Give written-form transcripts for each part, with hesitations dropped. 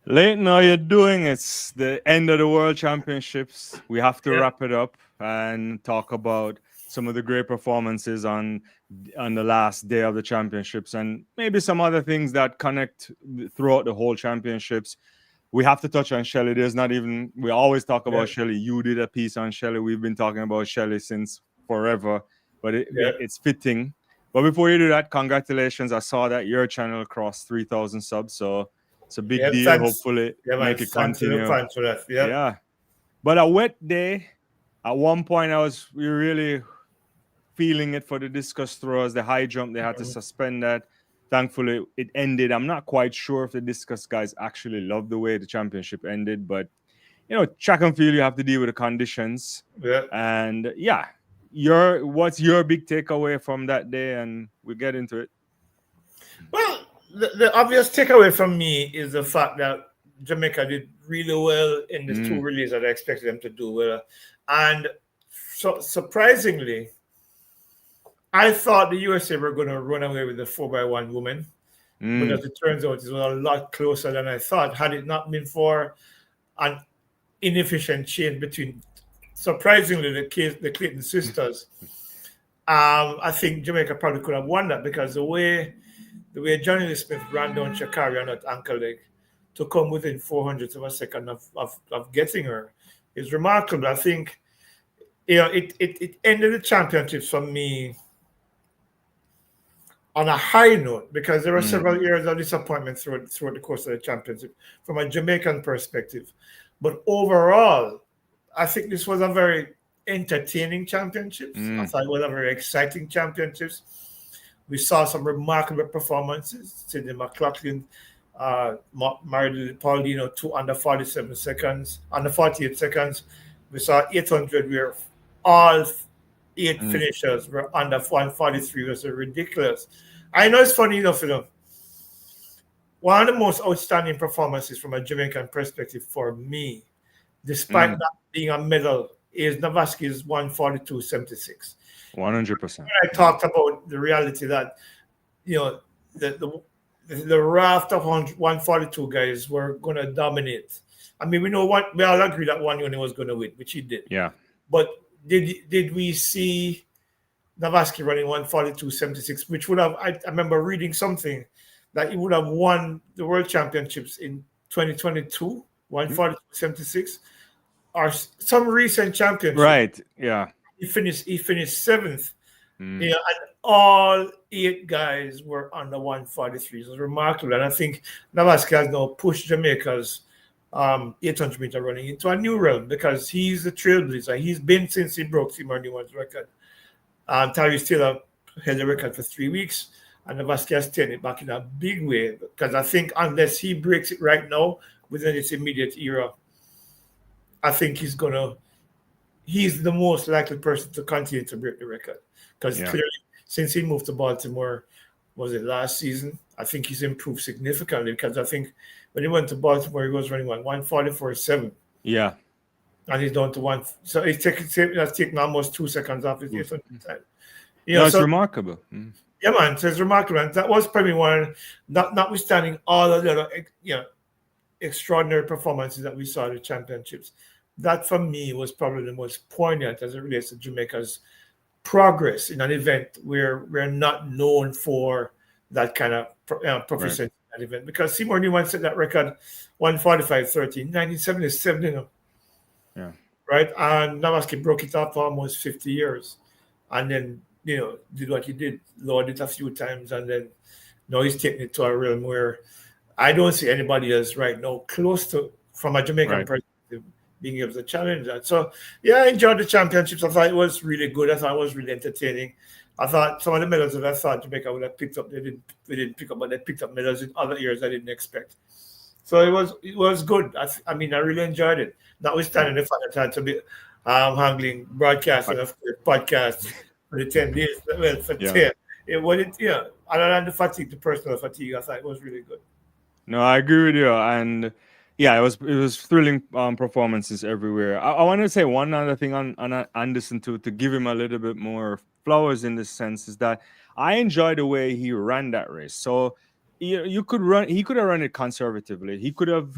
Leighton, how you doing? It's the end of the World Championships. We have to Yeah, wrap it up and talk about some of the great performances on the last day of the championships and maybe some other things that connect throughout the whole championships. We have to touch on Shelley. There's not even we always talk yeah, about Shelley. You did a piece on Shelley. We've been talking about Shelley since forever, but yeah, it's fitting. But before you do that, congratulations. I saw that your channel crossed 3,000 subs, so it's a big yeah. deal. Thanks. Hopefully, Yeah, man. make it Thanks to the continue. fans for that. Yeah, Yeah. But a wet day, at one point, we were really feeling it for the discus throwers, the high jump. They had to Mhm. suspend that. Thankfully, it ended. I'm not quite sure if the discus guys actually loved the way the championship ended, but track and field, you have to deal with the conditions. Yeah. And yeah, what's your big takeaway from that day? And we get into it. Well, the obvious takeaway from me is the fact that Jamaica did really well in the two Mm, relays that I expected them to do well, and so surprisingly, I thought the USA were going to run away with the 4x1 women, but mm, as it turns out, it was a lot closer than I thought. Had it not been for an inefficient change between, surprisingly, the Clayton sisters, I think Jamaica probably could have won that because the way Johnny Lee Smith ran down Shakari on that ankle leg to come within 400 of a second of getting her is remarkable. I think it ended the championships for me on a high note because there were mm, several years of disappointment throughout the course of the championship from a Jamaican perspective. But overall, I think this was a very entertaining championships. I mm. thought it was a very exciting championships. We saw some remarkable performances. Sidney McLaughlin married Paulino two under 47 seconds, under 48 seconds. We saw 800 where all eight Mm. finishers were under 143. It was ridiculous. I know it's funny enough, one of the most outstanding performances from a Jamaican perspective for me, despite Mm. not being a medal, is Navasi's 142.76. 100%. I talked about the reality that you know the the raft of 142 guys were going to dominate. I mean, we all agree that one unit was going to win, which he did. Yeah. But did we see Navasi running 142.76, which would have I remember reading something that he would have won the world championships in 2022, Mm. 142.76, or some recent championship. Right. Yeah. He finished seventh. Mm. And all eight guys were under 143. It was remarkable. And I think Navasi has now pushed Jamaica's 800 meter running into a new realm because he's a trailblazer. He's been since he broke Tim Newman's record. Tyrese Taylor held the record for 3 weeks, and Navasi has taken it back in a big way because I think unless he breaks it right now within its immediate era, I think he's the most likely person to continue to break the record because Yeah. clearly since he moved to Baltimore, was it last season? I think he's improved significantly because I think when he went to Baltimore, he was running 144.7, Yeah. and he's down to one. So that's taken almost 2 seconds off his 800 time. No, it's So remarkable. Mm. yeah, man, so it's remarkable. And that was probably one, notwithstanding all of the other, extraordinary performances that we saw at the championships. That for me was probably the most poignant as it relates to Jamaica's progress in an event where we're not known for that kind of Right. proficiency in that event. Because Seymour Newman set that record 145.13, 1977, Yeah. right? And Navasi broke it up for almost 50 years. And then, did what he did, lowered it a few times. And then now he's taking it to a realm where I don't see anybody else right now close to, from a Jamaican Right. perspective, being able to challenge that. So, yeah, I enjoyed the championships. I thought it was really good. I thought it was really entertaining. I thought some of the medals that I thought Jamaica would have picked up, we didn't pick up, but they picked up medals in other years I didn't expect. So it was good. I mean, I really enjoyed it. Yeah. Notwithstanding the fact that I had to be handling broadcast and of course podcast for the 10 days. Well, for Yeah. 10. Other than the fatigue, the personal fatigue, I thought it was really good. No, I agree with you. And yeah, it was thrilling performances everywhere. I want to say one other thing on Anderson to give him a little bit more flowers in this sense is that I enjoy the way he ran that race. So you could run he could have run it conservatively. He could have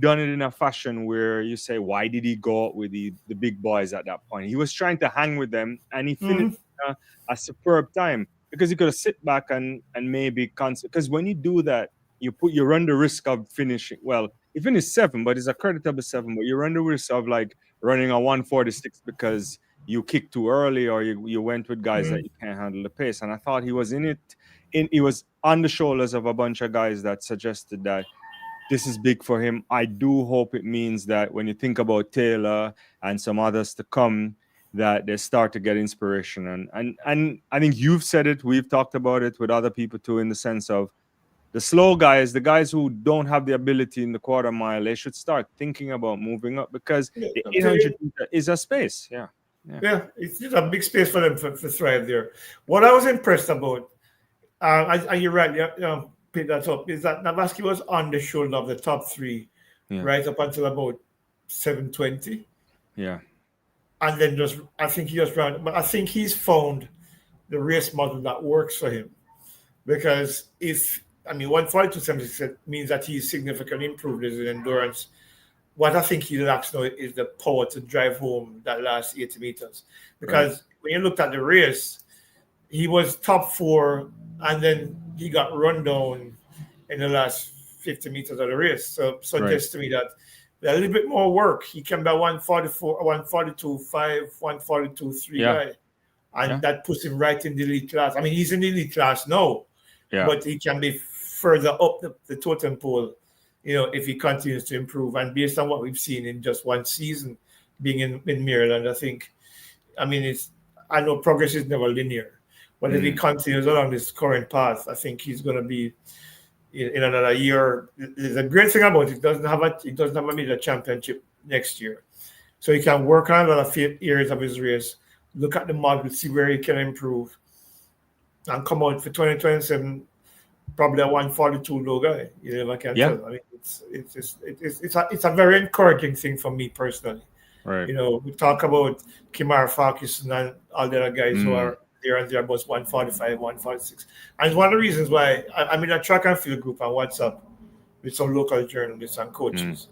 done it in a fashion where you say, why did he go out with the big boys at that point? He was trying to hang with them, and he finished Mhm. a superb time because he could have sit back and maybe because when you do that, you run the risk of finishing. Well, he finished seven, but it's a creditable seven. But you run the risk of like running a 146 because you kicked too early or you went with guys that Mhm. you can't handle the pace. And I thought he was in it. He was on the shoulders of a bunch of guys that suggested that this is big for him. I do hope it means that when you think about Taylor and some others to come, that they start to get inspiration. And I think you've said it. We've talked about it with other people too, in the sense of the slow guys, the guys who don't have the ability in the quarter mile, they should start thinking about moving up because Yeah, the I'm telling 800 you, meter is a space. Yeah. Yeah. yeah, it's just a big space for them to thrive there. What I was impressed about, and you're right, pick that up, is that Navasi was on the shoulder of the top three Yeah. right up until about 720. Yeah. And then just, I think he just ran, but I think he's found the race model that works for him. Because if, I mean, 142.76 means that he's significantly improved his endurance. What I think he lacks now is the power to drive home that last 80 meters. Right. Because when you looked at the race, he was top four, and then he got run down in the last 50 meters of the race. So Right. suggests to me that a little bit more work. He came by 144, 142.5, 142.3 Yeah. guy. And Yeah. that puts him right in the elite class. I mean, he's in the elite class now, Yeah. but he can be further up the totem pole, if he continues to improve. And based on what we've seen in just one season being in Maryland, I know progress is never linear, but if he continues along this current path, I think he's going to be in another year. The great thing about it, it doesn't have a major championship next year, so he can work on a lot of areas of his race, look at the model, see where he can improve, and come out for 2027 probably a 142 low guy. You never can Yeah. tell. I mean, it's a very encouraging thing for me personally. Right. We talk about Kimar Farkas and all the other guys who Mm. are there and thereabouts 145, 146. And it's one of the reasons why I'm in a track and field group on WhatsApp with some local journalists and Mm. coaches.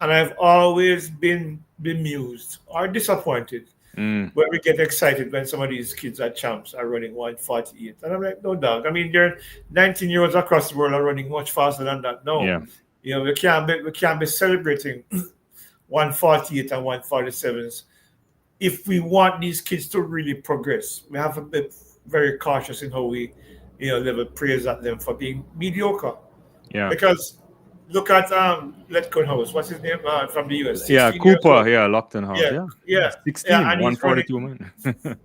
And I've always been bemused or disappointed Mm. when we get excited when some of these kids are champs are running 148. And I'm like, no dog. I mean, they're 19-year-olds across the world are running much faster than that. No. Yeah. We can't be celebrating 148 and 147s. If we want these kids to really progress, we have to be very cautious in how we, level praise at them for being mediocre. Yeah. Because look at Letcon House. What's his name from the US? Yeah. 16 years Cooper. old. Yeah. Lockton House. Yeah, Yeah. yeah, 16, and he's running 142 man.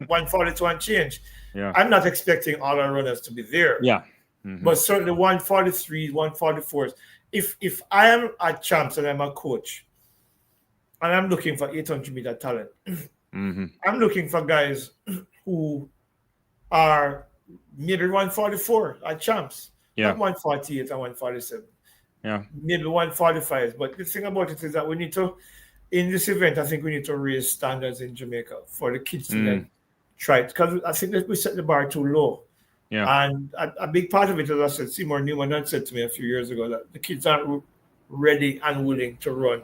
142 and change. Yeah. I'm not expecting all our runners to be there, Yeah. Mhm. but certainly 143, 144s. If I am a champs and I'm a coach, and I'm looking for 800-meter talent, Mhm. I'm looking for guys who are maybe 144 at champs, Yeah. not 148 and 147. Yeah. Maybe 145. But the thing about it is that we need to, in this event, I think we need to raise standards in Jamaica for the kids to then try it. Because I think that we set the bar too low. Yeah. And a big part of it, as I said, Seymour Newman had said to me a few years ago that the kids aren't ready and willing to run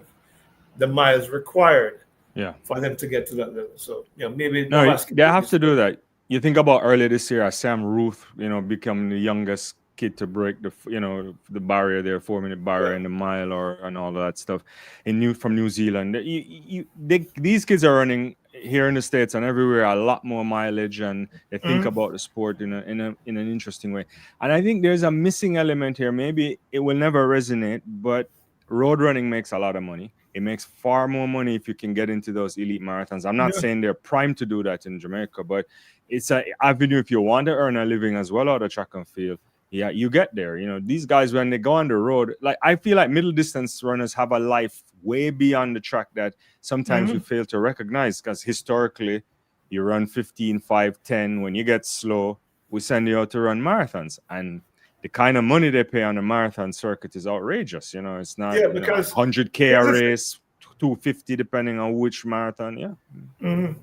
the miles required Yeah. for them to get to that level. So, maybe No, Navasi they have to do that. You think about earlier this year, Sam Ruth, becoming the youngest kid to break the barrier there, 4-minute barrier in the mile and all of that stuff from New Zealand. These kids are running here in the States and everywhere a lot more mileage, and they think about the sport in an interesting way. And I think there's a missing element here. Maybe it will never resonate, but road running makes a lot of money. It makes far more money if you can get into those elite marathons. I'm not saying they're primed to do that in Jamaica, but it's an avenue if you want to earn a living as well out of track and field. Yeah, you get there. These guys, when they go on the road, like I feel like middle distance runners have a life way beyond the track that sometimes we fail to recognize, because historically you run 15, 5, 10. When you get slow, we send you out to run marathons. And the kind of money they pay on the marathon circuit is outrageous. It's not because 100K a race, 250 depending on which marathon. Yeah.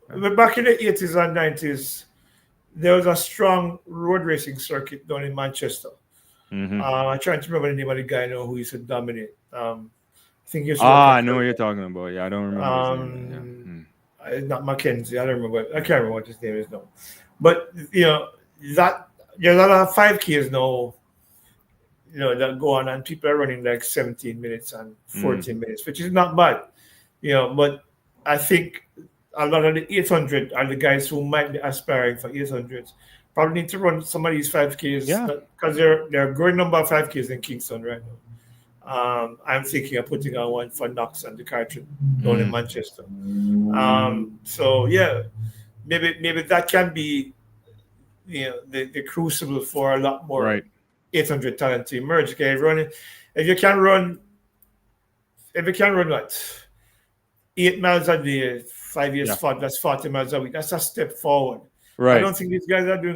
But back in the 80s and 90s, there was a strong road racing circuit down in Manchester. I'm trying to remember the name of the guy now who used to dominate. I think he used to work Ah, at I know what you're talking about. Yeah, I don't remember his name. It's not Mackenzie. I don't remember. I can't remember what his name is now. But that there's a lot of 5Ks now. That go on and people are running like 17 minutes and 14 minutes, which is not bad. But I think a lot of the 800 are the guys who might be aspiring for 800s. Probably need to run some of these 5Ks because they're a growing number of 5Ks in Kingston right now. I'm thinking of putting on one for Knox and the Cartron down in Manchester. So yeah, maybe that can be the crucible for a lot more 800 talent to emerge. Okay, if you can run what 8 miles a day, 5 years fought, that's 40 miles a week. That's a step forward. Right. I don't think these guys are doing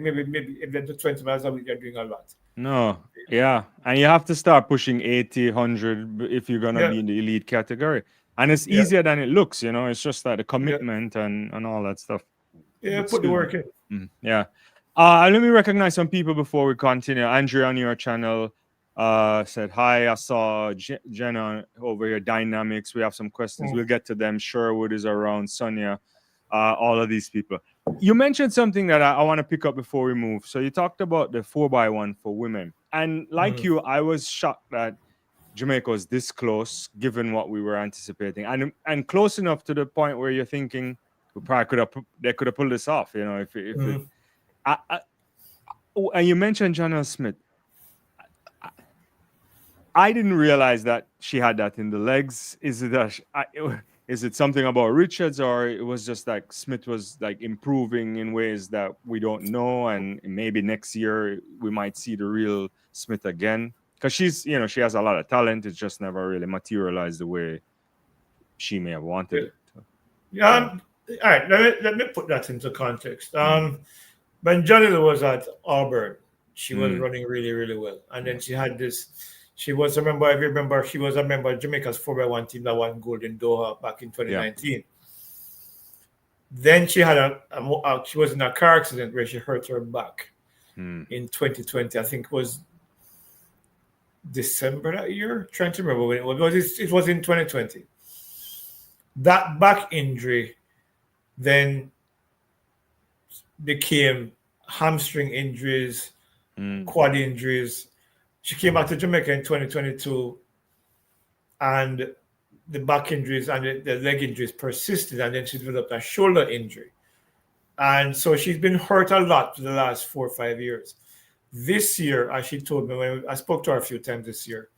maybe if they do 20 miles a week, they're doing a lot. No. Yeah. And you have to start pushing 80, 100 if you're gonna be in the elite category. And it's easier than it looks, It's just like the commitment and all that stuff. Yeah, put the work in. Yeah. Let me recognize some people before we continue. Andrea on your channel said hi. I saw Jenna over here, Dynamics. We have some questions. We'll get to them. Sherwood is around, Sonia, all of these people. You mentioned something that I want to pick up before we move. So you talked about the 4x1 for women. And like you, I was shocked that Jamaica was this close, given what we were anticipating. And close enough to the point where you're thinking they could have pulled this off, and you mentioned Janelle Smith. I didn't realize that she had that in the legs. Is it something about Richards, or it was just like Smith was like improving in ways that we don't know, and maybe next year we might see the real Smith again? Because she's, she has a lot of talent. It's just never really materialized the way she may have wanted it. Yeah. All right, let me put that into context. When Johnny was at Auburn, she was running really, really well. And then she had this, she was a member of Jamaica's 4x1 team that won gold in Doha back in 2019. Yeah. Then she had she was in a car accident where she hurt her back in 2020. I think it was December that year. Trying to remember when it was. It was in 2020. That back injury then became hamstring injuries, quad injuries. She came back to Jamaica in 2022, and the back injuries and the leg injuries persisted, and then she developed a shoulder injury. And so she's been hurt a lot for the last 4 or 5 years. This year, as she told me, when I spoke to her a few times this year,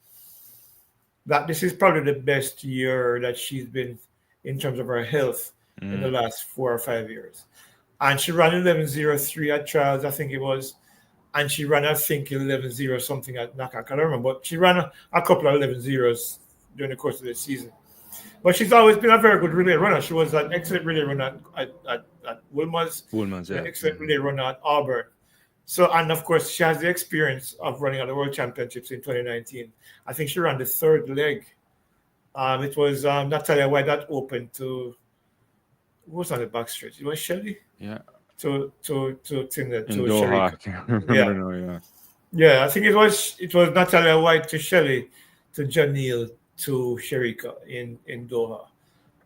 that this is probably the best year that she's been in terms of her health in the last 4 or 5 years. And she ran 11:03 at trials, I think it was. And she ran, I think, 11:0 something at NACA. I can't remember. But she ran a couple of 11:0s during the course of the season. But she's always been a very good relay runner. She was an excellent relay runner at Wilmers. An excellent relay runner at Auburn. So, and of course, she has the experience of running at the World Championships in 2019. I think she ran the third leg. It was Natalia White that opened to, who was on the back stretch? It was Shelley? Yeah. To Doha. I can't remember now, yeah, I think it was Natalia White to Shelley, to Janelle, to Sherika in Doha.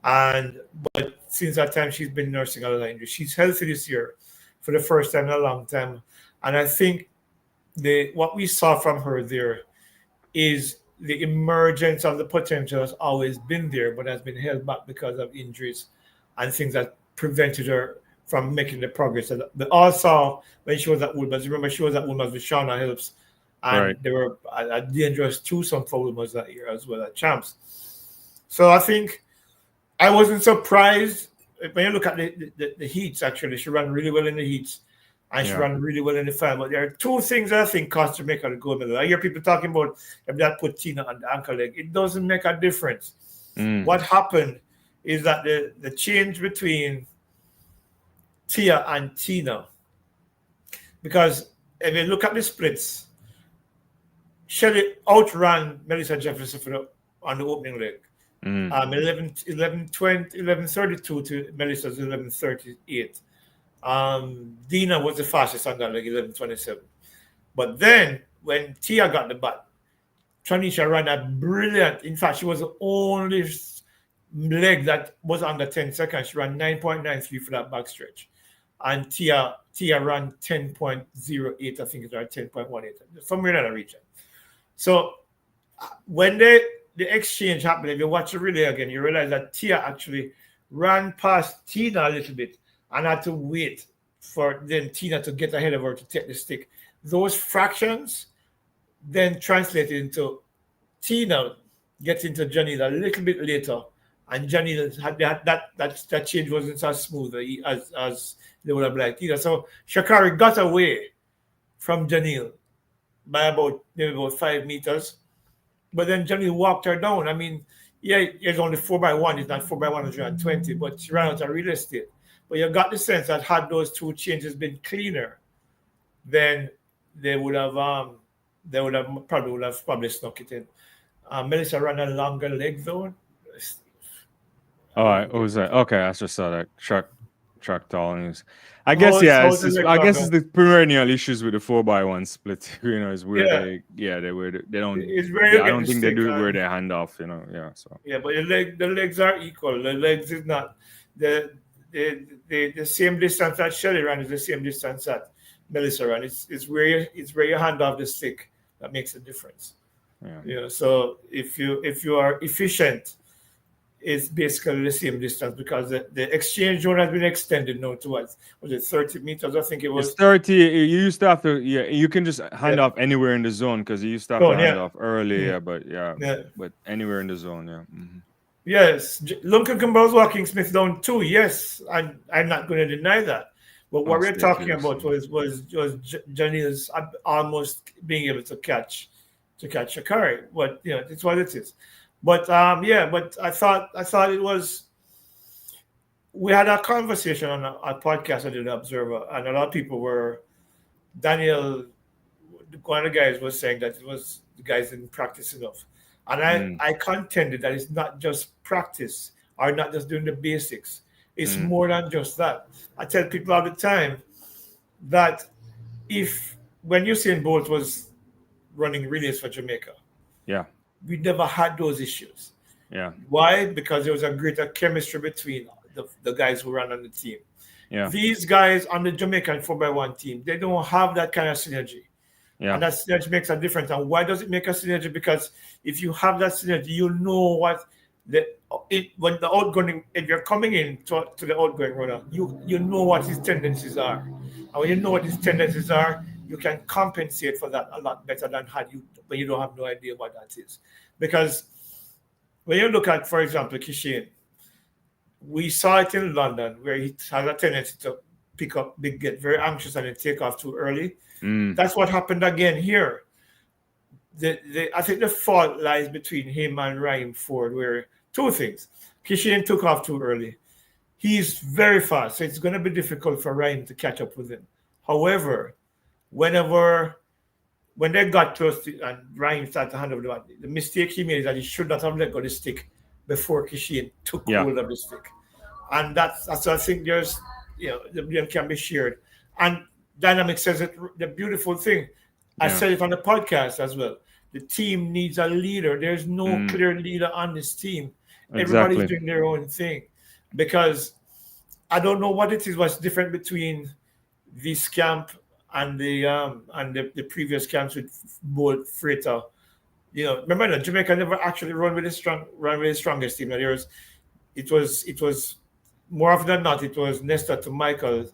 But since that time, she's been nursing a lot of injuries. She's healthy this year for the first time in a long time. And I think what we saw from her there is the emergence of the potential has always been there, but has been held back because of injuries and things that prevented her from making the progress. But also, when she was at Woolmers, remember she was at Woolmers with Shauna Helps, and they were a dangerous twosome for Woolmers that year as well at Champs. So I think I wasn't surprised when you look at the heats. Actually, she ran really well in the heats, and she ran really well in the final. But there are two things that I think cost Jamaica the gold medal. I hear people talking about if that put Tina on the ankle leg. It doesn't make a difference. What happened is that the change between Tia and Tina, because if you look at the splits, Shelley outran Melissa Jefferson on the opening leg. 11:32 to Melissa's 11:38. Dina was the fastest on that leg, 11:27. But then when Tia got the bat, Tanisha ran a brilliant. In fact, she was the only leg that was under 10 seconds. She ran 9.93 for that backstretch. And Tia ran 10.08, I think it's right, 10.18, somewhere in that region. So when the exchange happened, if you watch the relay again, you realize that Tia actually ran past Tina a little bit and had to wait for then Tina to get ahead of her to take the stick. Those fractions then translated into Tina getting to Janine a little bit later, and Janine had that change wasn't as smooth as they would have liked either. So Sha'Carri got away from Janine by about 5 meters, but then Janine walked her down. I mean, yeah, it's only 4x1, it's not 4x120, but she ran out of real estate. But you got the sense that had those two changes been cleaner, then they would have probably snuck it in. Melissa ran a longer leg though. All right, what was that? Okay, I just saw that track tallings. I guess it's the perennial issues with the 4x1 split. You know, is where they don't. I don't think they do it where they hand off. You know, So but the legs are equal. The legs is not the same distance that Shelly ran is the same distance that Melissa ran. It's where you hand off the stick that makes a difference. Yeah. So if you are efficient, it's basically the same distance because the exchange zone has been extended now to was it 30 meters? I think it was. It's 30. You used to have to. Yeah, you can just hand off anywhere in the zone because you used to have to hand off early. But anywhere in the zone. Yeah. Mm-hmm. Yes, Lunken Campbell's walking Smith down too. Yes, I'm not going to deny that. But what we're talking about was Janine's almost being able to catch Sha'Carri. But it's what it is. But but I thought it was. We had a conversation on a podcast I did, Observer, and a lot of people were. Daniel, one of the guys, was saying that the guys didn't practice enough. And I contended that it's not just practice or not just doing the basics. It's more than just that. I tell people all the time that when Usain Bolt was running relays for Jamaica, we never had those issues. Yeah. Why? Because there was a greater chemistry between the guys who ran on the team. Yeah. These guys on the Jamaican 4x1 team, they don't have that kind of synergy. Yeah. And that synergy makes a difference. And why does it make a synergy? Because if you have that synergy, you know what if you're coming in to the outgoing runner, you know what his tendencies are. And when you know what his tendencies are, you can compensate for that a lot better than when you don't have no idea what that is. Because when you look at, for example, Kishin, we saw it in London where he has a tendency to get very anxious and then take off too early. That's what happened again here. I think the fault lies between him and Ryan Ford, where two things. Kishin took off too early. He's very fast, so it's going to be difficult for Ryan to catch up with him. However, when they got close to and Ryan started to hand over the ball, the mistake he made is that he should not have let go of the stick before Kishin took hold of the stick. And that's I think there's the blame can be shared. And Dynamic says it the beautiful thing. I said it on the podcast as well. The team needs a leader. There's no clear leader on this team. Everybody's doing their own thing. Because I don't know what it is, what's different between this camp and the previous camps with both Freighter. Remember that Jamaica never actually run with the strongest team. It was more often than not, it was Nestor to Michael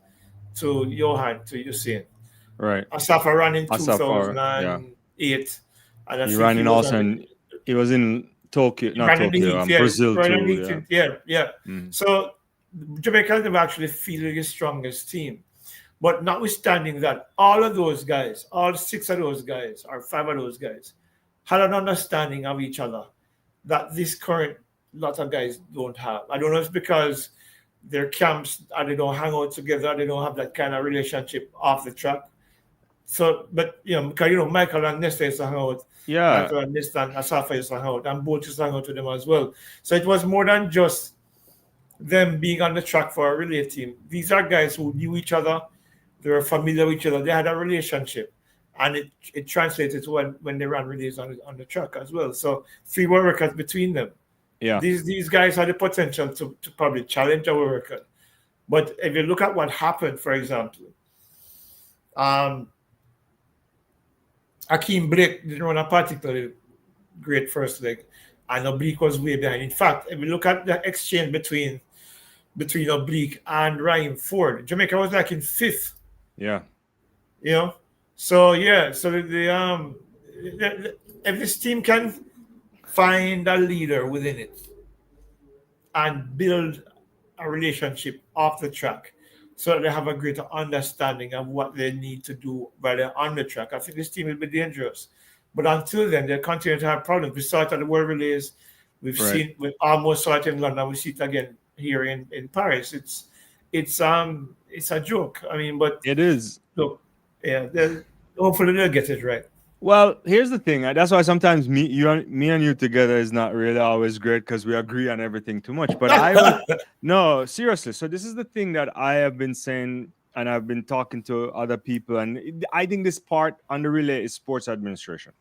to Johan to Usain. Right. Asafa ran in 2008. And he ran in Austin. He was in Tokyo, Brazil too. Yeah. So Jamaica never actually fielded the strongest team. But notwithstanding that, all of those guys, all 6 of those guys, or 5 of those guys, had an understanding of each other that this current lot of guys don't have. I don't know if it's because their camps and they don't hang out together, they don't have that kind of relationship off the track. So, but because Michael and Nestor used to hang out. Yeah. And Nestor and Asafa used to hang out, and both used to hang out with them as well. So it was more than just them being on the track for a relay team. These are guys who knew each other, they were familiar with each other, they had a relationship. and it translated to when they ran relays on the track as well. So 3 world records between them. Yeah. These guys had the potential to probably challenge our record. But if you look at what happened, for example, Akeem Blake didn't run a particularly great first leg, and Oblique was way behind. In fact, if you look at the exchange between Oblique and Ryan Ford, Jamaica was like in 5th. Yeah. You know, so yeah, so if this team can find a leader within it and build a relationship off the track so that they have a greater understanding of what they need to do while they're on the track, I think this team will be dangerous. But until then, they'll continue to have problems. We saw it at the World Relays. We almost saw it in London. We see it again here in Paris. It's a joke. I mean, but it is. Look, yeah, hopefully they'll get it right. Well, here's the thing. That's why sometimes me and you together is not really always great because we agree on everything too much. But no, seriously. So this is the thing that I have been saying, and I've been talking to other people, and I think this part on the relay is sports administration.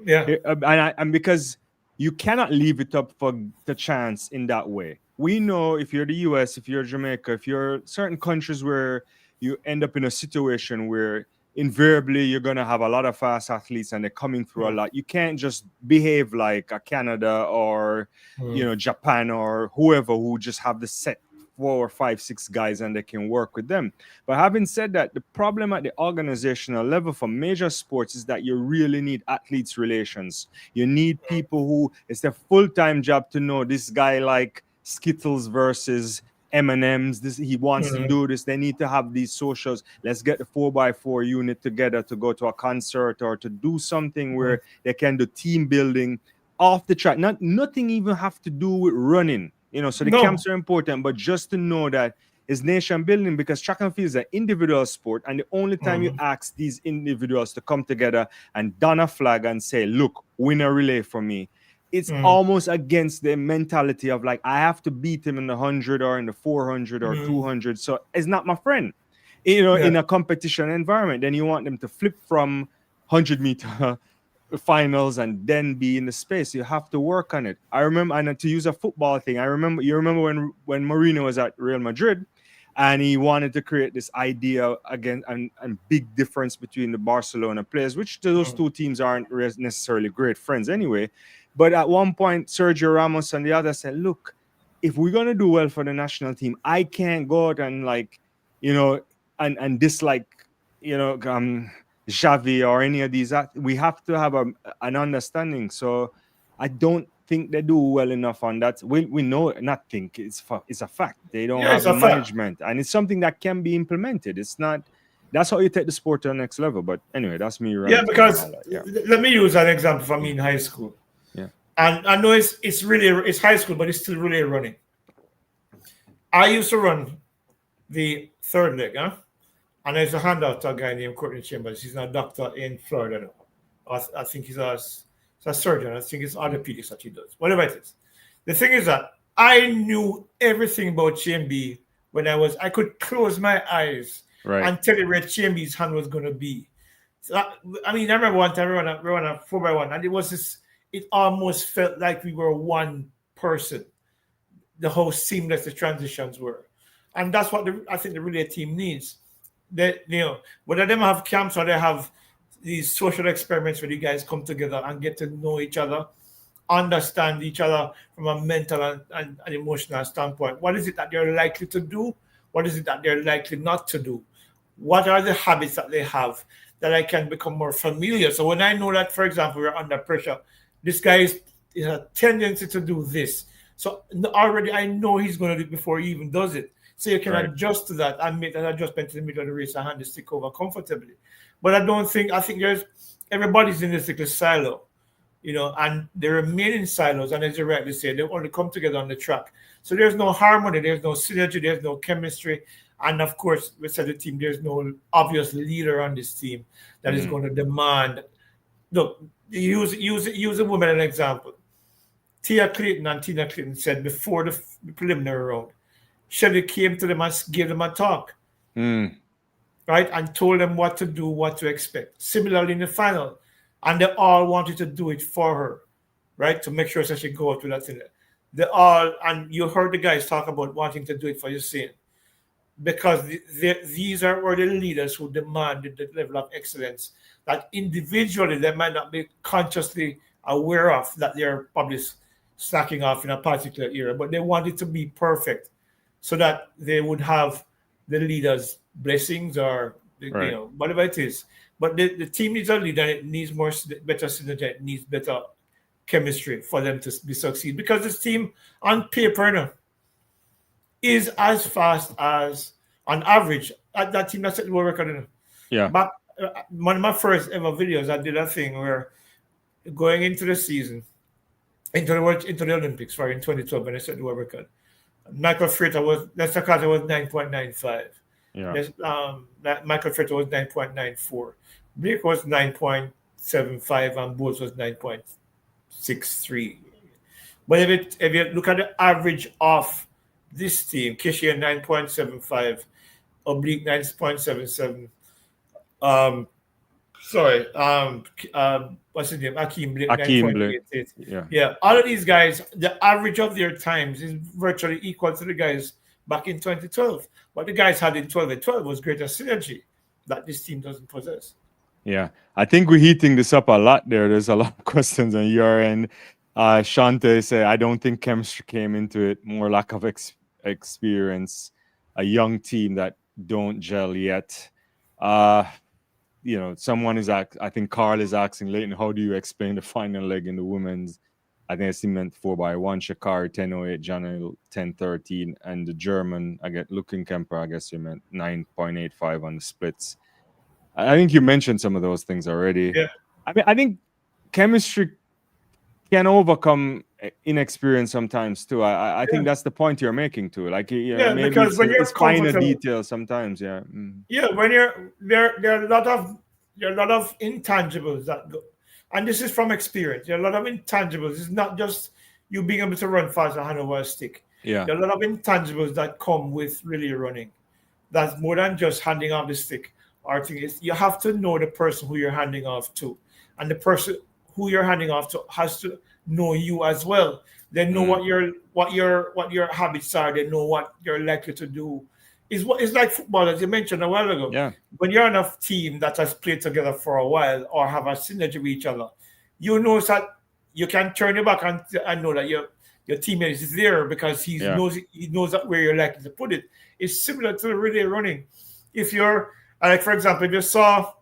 Yeah, and because you cannot leave it up for the chance in that way. We know if you're the US, if you're Jamaica, if you're certain countries where you end up in a situation where invariably you're going to have a lot of fast athletes and they're coming through a lot. You can't just behave like a Canada or Japan or whoever who just have the set 4 or 5, 6 guys and they can work with them. But having said that, the problem at the organizational level for major sports is that you really need athletes relations. You need people who it's their full-time job to know this guy like Skittles versus M&M's, this he wants to do this. They need to have these socials. Let's get the 4x4 unit together to go to a concert or to do something where they can do team building off the track. Nothing even have to do with running, so the camps are important, but just to know that it's nation building, because track and field is an individual sport, and the only time you ask these individuals to come together and don a flag and say, look, win a relay for me, it's almost against the mentality of like, I have to beat him in the 100 or in the 400 or 200. So it's not my friend, in a competition environment. Then you want them to flip from 100-meter finals and then be in the space. You have to work on it. I remember, and to use a football thing, you remember when Mourinho was at Real Madrid and he wanted to create this idea again and big difference between the Barcelona players, which those two teams aren't necessarily great friends anyway. But at one point, Sergio Ramos and the others said, look, if we're going to do well for the national team, I can't go out and and dislike, Xavi or any of these. We have to have an understanding. So I don't think they do well enough on that. We know, not think, it's a fact. They don't have the management. And it's something that can be implemented. It's not, that's how you take the sport to the next level. But anyway, that's me. Yeah, because let me use an example for me in high school. Yeah. And I know it's high school, but it's still really running. I used to run the 3rd leg, and I used to hand out to a guy named Courtney Chambers. He's a doctor in Florida now. I think he's a surgeon. I think it's orthopedics that he does. Whatever it is. The thing is that I knew everything about Chamby when I could close my eyes and tell you where Chamby's hand was going to be. So, I remember one time we ran a 4x1, and it almost felt like we were one person. How seamless the transitions were. And that's what I think the relay team needs. Whether them have camps or they have these social experiments where you guys come together and get to know each other, understand each other from a mental and emotional standpoint. What is it that they're likely to do? What is it that they're likely not to do? What are the habits that they have that I can become more familiar? So when I know that, for example, we're under pressure, this guy is a tendency to do this. So already I know he's going to do it before he even does it. So you can adjust to that and make that adjustment to the middle of the race and hand the stick over comfortably. But I think everybody's in this little silo, and they remain in silos. And as you rightly say, they only come together on the track. So there's no harmony, there's no synergy, there's no chemistry. And of course, we said the team, there's no obvious leader on this team that is going to demand. Look, use a woman as an example. Tia Clayton and Tina Clayton said before the preliminary round, Shelly came to them and gave them a talk. right, and told them what to do, what to expect. Similarly, in the final, and they all wanted to do it for her, right, to make sure that she go out with that thing. They all, and you heard the guys talk about wanting to do it for Hussein because these were the leaders who demanded the level of excellence that individually they might not be consciously aware of that they're probably slacking off in a particular era, but they wanted to be perfect so that they would have the leaders' blessings or Right. whatever it is. But the team needs a leader. It needs better synergy. It needs better chemistry for them to be succeed because this team on paper is as fast as on average that team that set the world record. Yeah. But one of my first ever videos, I did a thing where going into the season, into the Olympics, in 2012 when I set the world record. Michael Frater was 9.95. Yeah. Michael Frater was 9.94. Blake was 9.75 and Bowles was 9.63. But if you look at the average of this team, Kishian 9.75, Oblique 9.77. What's his name? Akeem Blake Akeem Blake. 9.88. Yeah. Yeah, all of these guys, the average of their times is virtually equal to the guys back in 2012. What the guys had in 12 and 12 was greater synergy that this team doesn't possess. Yeah, I think we're heating this up a lot there. There's a lot of questions on your end. Shante said, I don't think chemistry came into it, more lack of experience, a young team that don't gel yet. Someone is, I think Carl is asking, Leighton, how do you explain the final leg in the women's? I think it's meant 4x1, Shakari 10.08, Janel 10.13, and the German, I get looking Kemper, I guess you meant 9.85 on the splits. I think you mentioned some of those things already. Yeah. I think chemistry can overcome inexperience sometimes too. I think that's the point you're making too. Like, maybe because when you're finer details sometimes. Yeah. Yeah, when there are a lot of intangibles that go, and this is from experience. There are a lot of intangibles. It's not just you being able to run fast and hand over a stick. Yeah. There are a lot of intangibles that come with really running. That's more than just handing off the stick. Our thing is you have to know the person who you're handing off to, and the person who you're handing off to has to know you as well. They know what your habits are. They know what you're likely to do. It's like football, as you mentioned a while ago. Yeah. When you're on a team that has played together for a while or have a synergy with each other, you know that you can turn your back and know that your teammate is there because he knows that where you're likely to put it. It's similar to the relay running. If you're like, for example, if you saw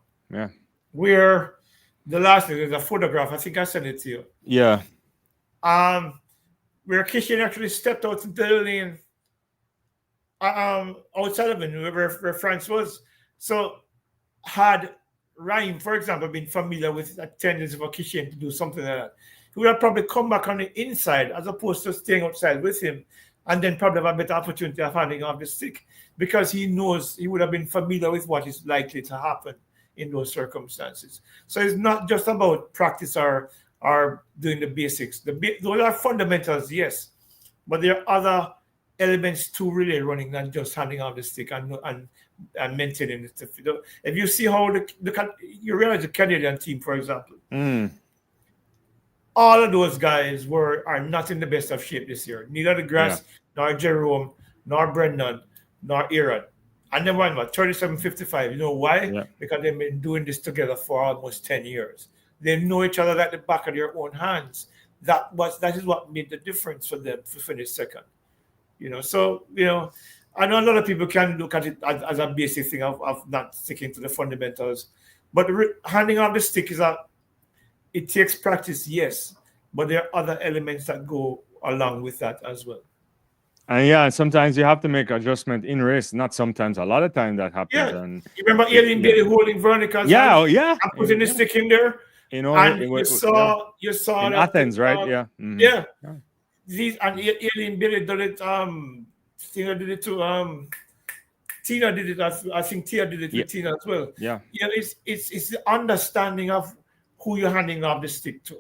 where the last thing is a photograph, I think I sent it to you. Yeah. Where Kishan actually stepped out into the lane outside of him, where France was. So had Ryan, for example, been familiar with the tendency for Kishan to do something like that, he would have probably come back on the inside as opposed to staying outside with him and then probably have a better opportunity of handing off the stick because he knows he would have been familiar with what is likely to happen in those circumstances. So it's not just about practice or doing the basics. Those are fundamentals, yes, but there are other elements to really running than just handing off the stick and maintaining it. If you see how you realize the Canadian team, for example, all of those guys are not in the best of shape this year. Neither the Grass, nor Jerome, nor Brendan, nor Aaron. And then one, 37-55. You know why? Yeah. Because they've been doing this together for almost 10 years. They know each other like the back of their own hands. That is what made the difference for them to finish second. So I know a lot of people can look at it as a basic thing of not sticking to the fundamentals, but handing off the stick it takes practice, yes, but there are other elements that go along with that as well. And sometimes you have to make adjustment in race. Not sometimes, a lot of time that happens. Yeah. And you remember Alien Bailey holding Veronica's hand? And putting the stick in there. You saw in Athens, right? Yeah. These and Alien Bailey did it. Tina did it too. Tina did it. I think Tia did it with Tina as well. Yeah. It's the understanding of who you're handing off the stick to,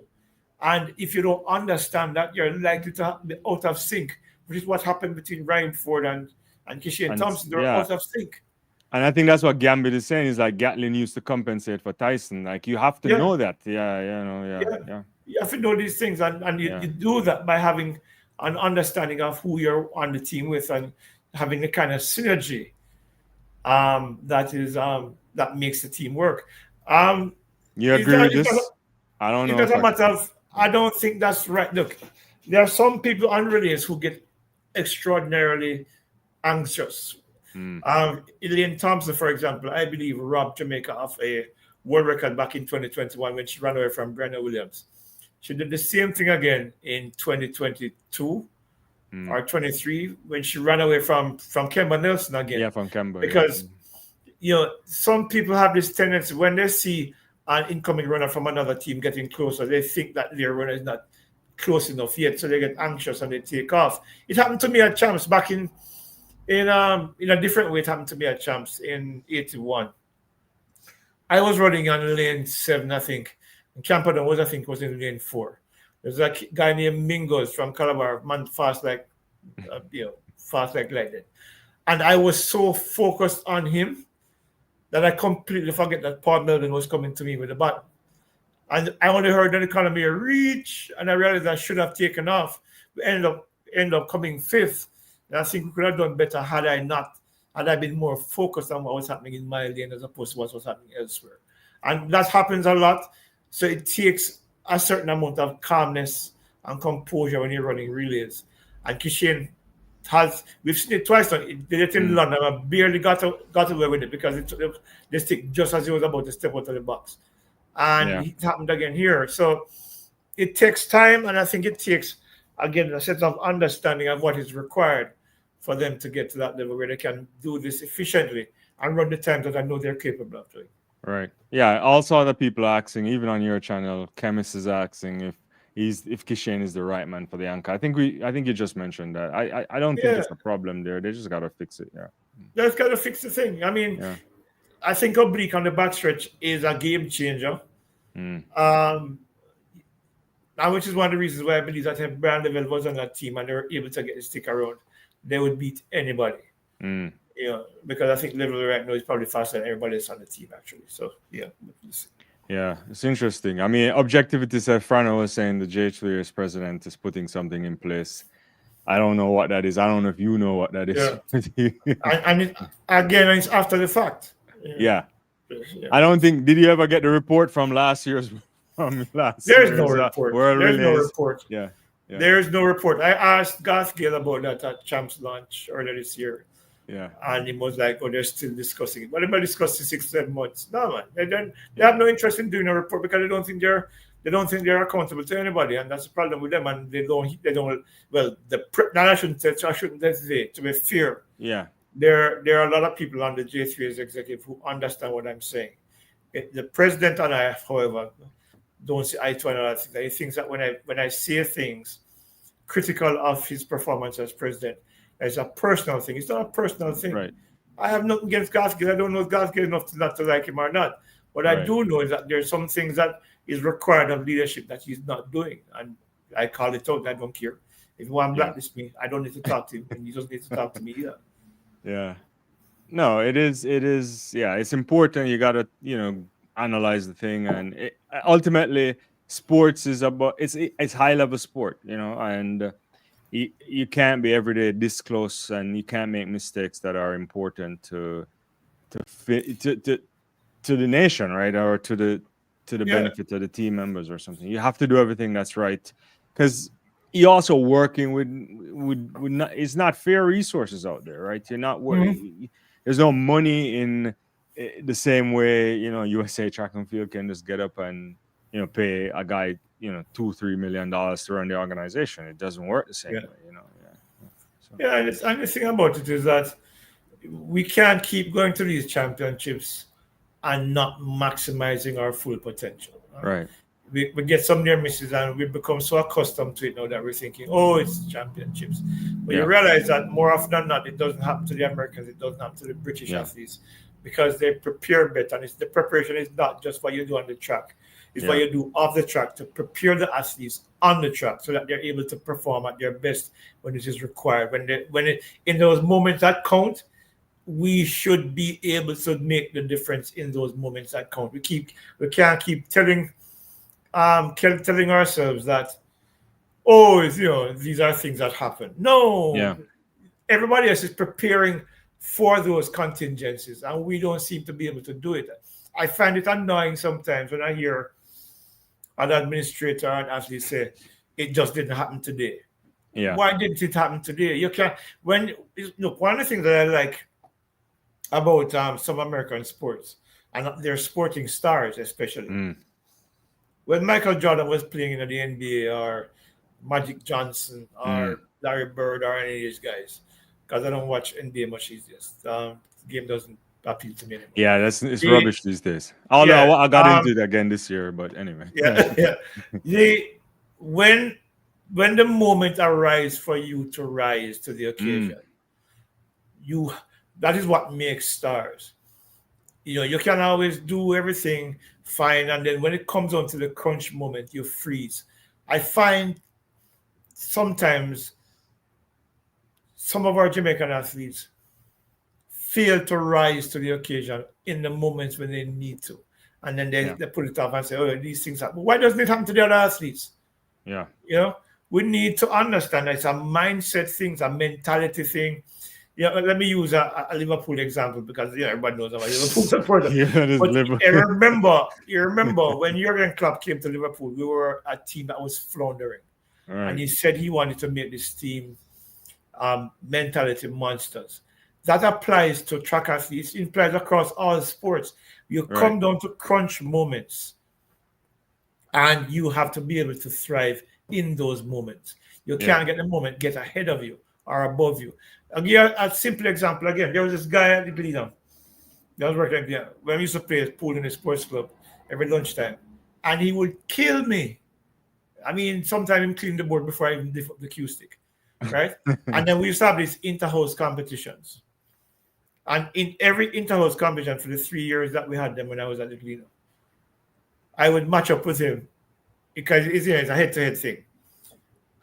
and if you don't understand that, you're likely to be out of sync, which is what happened between Ryan Ford and Kishian Thompson. They're out of sync. And I think that's what Gambit is saying is like Gatlin used to compensate for Tyson. Like you have to Yeah, know that. Yeah, yeah. yeah. You have to know these things, and Yeah. you do that by having an understanding of who you're on the team with and having the kind of synergy that makes the team work. Um, You it's agree not, with it's not, this? I don't it's know not if a I matter of, I don't think that's right. Look, there are some people on relays who get extraordinarily anxious. mm, Elaine Thompson, for example, I believe robbed Jamaica of a world record back in 2021 when she ran away from Brianna Williams. She did the same thing again in 2022 mm. or 23 when she ran away from Kemba Nelson again. Yeah, from Kemba, yeah. Because some people have this tendency when they see an incoming runner from another team getting closer, they think that their runner is not close enough yet, so they get anxious and they take off. It happened to me at Champs back in a different way. It happened to me at Champs in '81. I was running on lane 7, I think. And Camperdown was in lane 4. There's a guy named Mingos from Calabar, man, fast like lightning. And I was so focused on him that I completely forget that Paul Melvin was coming to me with the bat. And I only heard the economy reach, and I realized I should have taken off. We end up coming 5th. And I think we could have done better had I been more focused on what was happening in my lane as opposed to what was happening elsewhere. And that happens a lot. So it takes a certain amount of calmness and composure when you're running relays. And Kishan we've seen it twice now. They did it in London. I barely got away with it because it took the stick just as he was about to step out of the box. And it happened again here. So it takes time, and I think it takes, again, a set of understanding of what is required for them to get to that level where they can do this efficiently and run the times that I know they're capable of doing. Right. Yeah. Also, other people are asking, even on your channel, Chemist is asking if Kishan is the right man for the anchor. I think you just mentioned that. I don't think it's a problem there. They just gotta fix it. Yeah. They just gotta fix the thing. I mean, I think Oblique on the backstretch is a game changer. And which is one of the reasons why I believe that if Brian Neville was on that team and they were able to get the stick around, they would beat anybody. Because I think Neville right now is probably faster than everybody else on the team, actually. So, yeah. Yeah, it's interesting. I mean, Objectivity said Frano was saying the J3's president is putting something in place. I don't know what that is. I don't know if you know what that is. And again, it's after the fact. Yeah. I don't think. Did you ever get the report from last year's? There's no report. There's no report. Yeah. There's no report. I asked Gaskell about that at Champs launch earlier this year. Yeah. And he was like, "Oh, they're still discussing it." But they've been discussing 6-7 months. No, man. They have no interest in doing a report because they don't think they're accountable to anybody, and that's the problem with them. And they don't. Well, I shouldn't say. To be fair. Yeah. There are a lot of people on the J3's executive who understand what I'm saying. The president and I, however, don't see eye to eye on that thing. He thinks that when I say things critical of his performance as president, it's a personal thing. It's not a personal thing. Right. I have nothing against Gaskell. I don't know if Gaskell enough not to like him or not. What I do know is that there's some things that is required of leadership that he's not doing. And I call it out. I don't care. If you want to blacklist me, I don't need to talk to him. And he doesn't need to talk to me either. Yeah. No, it is. Yeah, it's important. You got to, analyze the thing. And ultimately, sports is about, it's high level sport, and you can't be every day this close, and you can't make mistakes that are important to the nation, right, or to the benefit of the team members or something. You have to do everything that's right, because you're also working with not, it's not fair resources out there, right? You're not working. There's no money in the same way, USA Track and Field can just get up and pay a guy $2-3 million to run the organization. It doesn't work the same way, So. Yeah, and the thing about it is that we can't keep going to these championships and not maximizing our full potential. Right. We get some near misses and we become so accustomed to it now that we're thinking, oh, it's championships. But you realize that more often than not, it doesn't happen to the Americans, it doesn't happen to the British athletes, because they prepare better. And the preparation is not just what you do on the track. It's what you do off the track to prepare the athletes on the track so that they're able to perform at their best when it is required. In those moments that count, we should be able to make the difference in those moments that count. We can't keep telling ourselves that, oh, these are things that happen. No, Yeah. everybody else is preparing for those contingencies, and we don't seem to be able to do it. I find it annoying sometimes when I hear an administrator and athlete say, it just didn't happen today. Yeah. Why didn't it happen today? You can't. Look, one of the things that I like about some American sports and their sporting stars, especially Mm. when Michael Jordan was playing in the NBA, or Magic Johnson Mm. or Larry Bird or any of these guys, because I don't watch NBA much these days. The game doesn't appeal to me anymore. Yeah, it's They, rubbish these days. Although yeah, I got into it again this year, but anyway. yeah, yeah. They when the moment arrives for you to rise to the occasion, you that is what makes stars. You can always do everything fine, and then when it comes on to the crunch moment, you freeze. I find sometimes some of our Jamaican athletes fail to rise to the occasion in the moments when they need to. And then they, Yeah. they put it off and say, oh, these things happen. Why doesn't it happen to the other athletes? Yeah. We need to understand that it's a mindset thing, it's a mentality thing. Let me use a Liverpool example, because everybody knows about Liverpool supporter. Yeah, it is But Liverpool. you remember when Jurgen Klopp came to Liverpool, we were a team that was floundering. Right. And he said he wanted to make this team mentality monsters. That applies to track athletes. It applies across all sports. You come down to crunch moments, and you have to be able to thrive in those moments. You can't get the moment get ahead of you or above you. Again, a simple example. Again, there was this guy at the Leighton that was working there when we used to play pool in the sports club every lunchtime, and he would kill me. I mean, sometimes he clean the board before I even lift up the cue stick, right? And then we used to have these inter-house competitions. And in every inter-house competition for the 3 years that we had them when I was at the Leighton, I would match up with him because it's a head-to-head thing.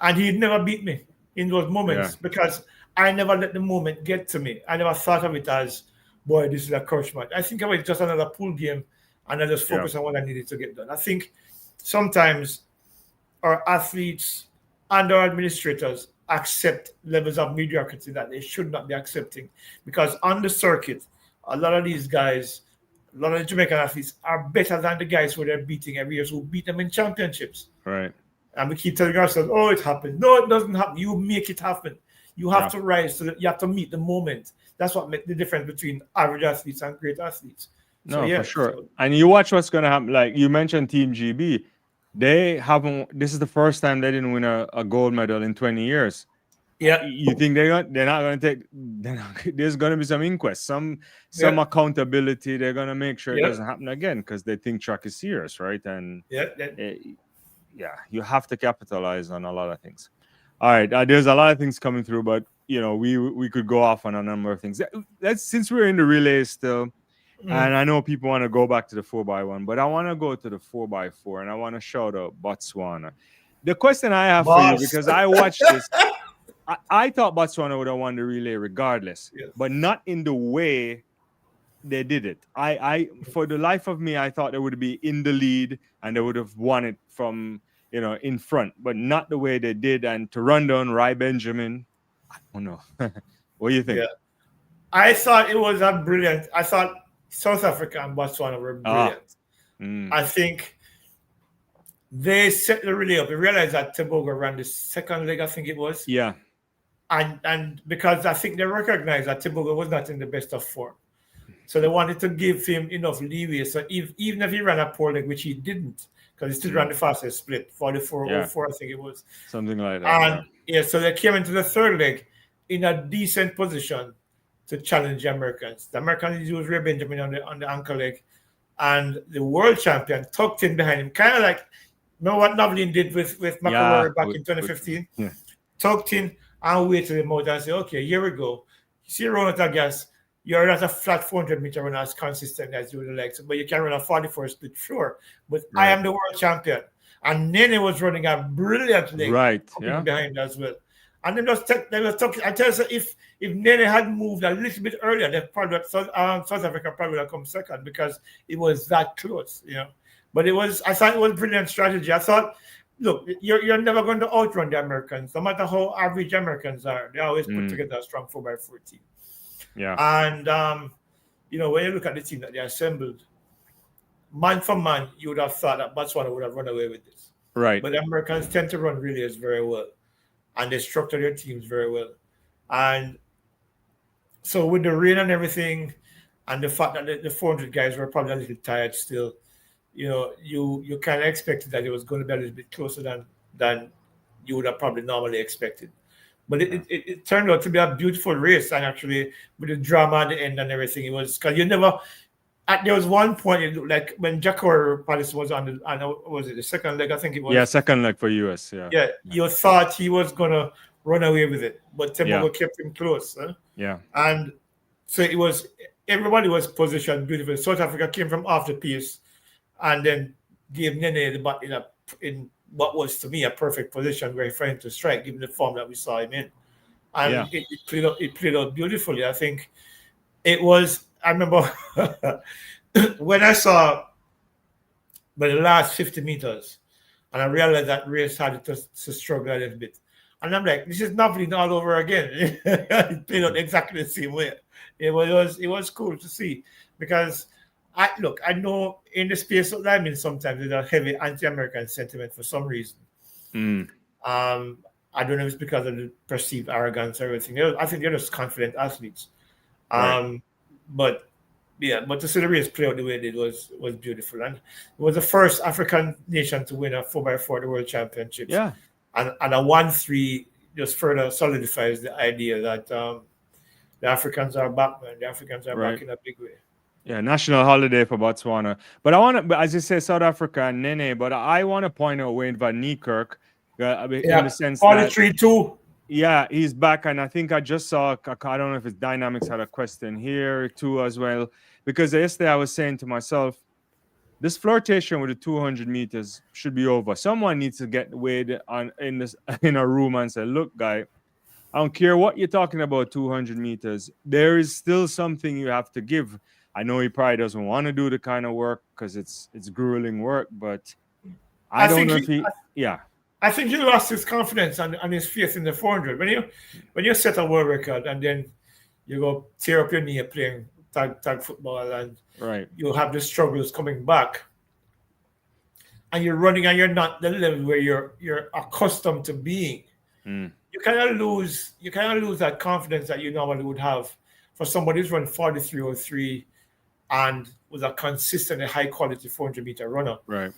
And he'd never beat me in those moments because I never let the moment get to me. I never thought of it as, boy, this is a crush match. I think of it just another pool game, and I just focus on what I needed to get done. I think sometimes our athletes and our administrators accept levels of mediocrity that they should not be accepting, because on the circuit, a lot of these guys, a lot of the Jamaican athletes are better than the guys who they're beating every year, who beat them in championships. Right. And we keep telling ourselves, oh, it happened. No, it doesn't happen. You make it happen. You have to rise you have to meet the moment. That's what makes the difference between average athletes and great athletes. No, for sure. And you watch what's going to happen. Like you mentioned Team GB. They haven't, this is the first time they didn't win a gold medal in 20 years. Yeah. You think they're not going to there's going to be some inquest, some accountability. They're going to make sure it doesn't happen again, because they think track is serious, right? And you have to capitalize on a lot of things. All right, there's a lot of things coming through, but we could go off on a number of things. That's since we're in the relay still, and I know people want to go back to the 4x1, but I want to go to the 4x4, and I want to shout out Botswana. The question I have for you, because I watched this, I thought Botswana would have won the relay regardless, but not in the way they did it. I for the life of me, I thought they would be in the lead and they would have won it from in front, but not the way they did. And to run down Rai Benjamin, I don't know. What do you think? Yeah. I thought it was I thought South Africa and Botswana were brilliant. I think they set the relay up. They realized that Tebogo ran the second leg, I think it was. Yeah. And because I think they recognized that Tebogo was not in the best of form. So they wanted to give him enough leeway. So even if he ran a poor leg, which he didn't, because he still ran the fastest split, 44.04, I think it was. Something like that. And so they came into the third leg in a decent position to challenge the Americans. The Americans used Ray Benjamin on the ankle leg, and the world champion tucked in behind him, kind of like, remember what Naville did with McLaughlin back in 2015? Tucked in and waited him out and said, okay, here we go. You see Ronald Gas, you're not a flat 400-meter runner as consistent as you would like, but you can run a 44 split, sure. But I am the world champion. And Nene was running a brilliant leg behind as well. And they just took. I tell you, if Nene had moved a little bit earlier, then probably South Africa probably would have come second because it was that close, But I thought it was brilliant strategy. I thought, look, you're never going to outrun the Americans, no matter how average Americans are. They always put together a strong 4x4 team. Yeah. And when you look at the team that they assembled, man for man, you would have thought that Botswana would have run away with this. Right. But the Americans tend to run relays very well. And they structure their teams very well. And so with the rain and everything, and the fact that the 400 guys were probably a little tired still, you kind of expected that it was going to be a little bit closer than you would have probably normally expected. But it turned out to be a beautiful race. And actually, with the drama at the end and everything, it was because there was one point it looked like when Jacko Patterson was was it the second leg? I think it was. Yeah, second leg for US. Yeah. Yeah, you thought he was gonna run away with it, but Tembo kept him close. Huh? Yeah. And so everybody was positioned beautifully. South Africa came from off the pace and then gave Nene the back in what was to me a perfect position where he tried to strike, given the form that we saw him in. And it played out beautifully. I think it was. I remember when I saw the last 50 meters, and I realized that race had to struggle a little bit. And I'm like, this is Neville all over again. It played out exactly the same way. It was cool to see because I know in the space that I'm in sometimes there's a heavy anti-American sentiment for some reason. I don't know if it's because of the perceived arrogance or everything. I think they're just confident athletes. Right. But to see the race play out the way it did was beautiful. And it was the first African nation to win a 4x4 at the World Championships. Yeah. And a 1-3 just further solidifies the idea that the Africans are back, man. The Africans are back in a big way. Yeah, national holiday for Botswana. But as you say, South Africa and Nene, but I want to point out Wayne van Niekerk in the sense 43-2. Yeah, he's back, and I think I just saw, I don't know if it's Dynamics had a question here too as well, because yesterday I was saying to myself, this flirtation with the 200 meters should be over. Someone needs to get Wade in a room and say, look, guy, I don't care what you're talking about 200 meters. There is still something you have to give. I know he probably doesn't want to do the kind of work because it's grueling work, but I don't know if he. I think he lost his confidence and his faith in the 400. When you set a world record and then you go tear up your knee playing tag football and you have the struggles coming back and you're running and you're not the level where you're accustomed to being, you kind of lose that confidence that you normally would have for somebody who's run 43.03 and was a consistently high quality 400 meter runner. Right.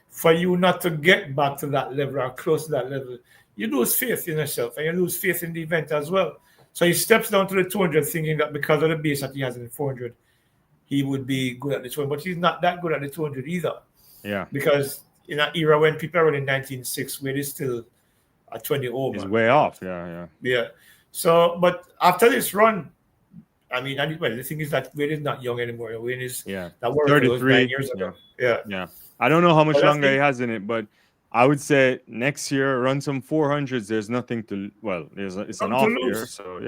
For you not to get back to that level or close to that level, you lose faith in yourself and you lose faith in the event as well. So he steps down to the 200 thinking that because of the base that he has in the 400, he would be good at the 200. But he's not that good at the 200 either. Yeah. Because in an era when people are running 19.6, where he's still at 20 over. He's way off. Yeah. So, but after this run, I mean, the thing is that Wayne is not young anymore. Wayne is that world 33 9 years ago. Yeah. I don't know how much longer he has in it, but I would say next year run some 400s. There's nothing to it's an off year, so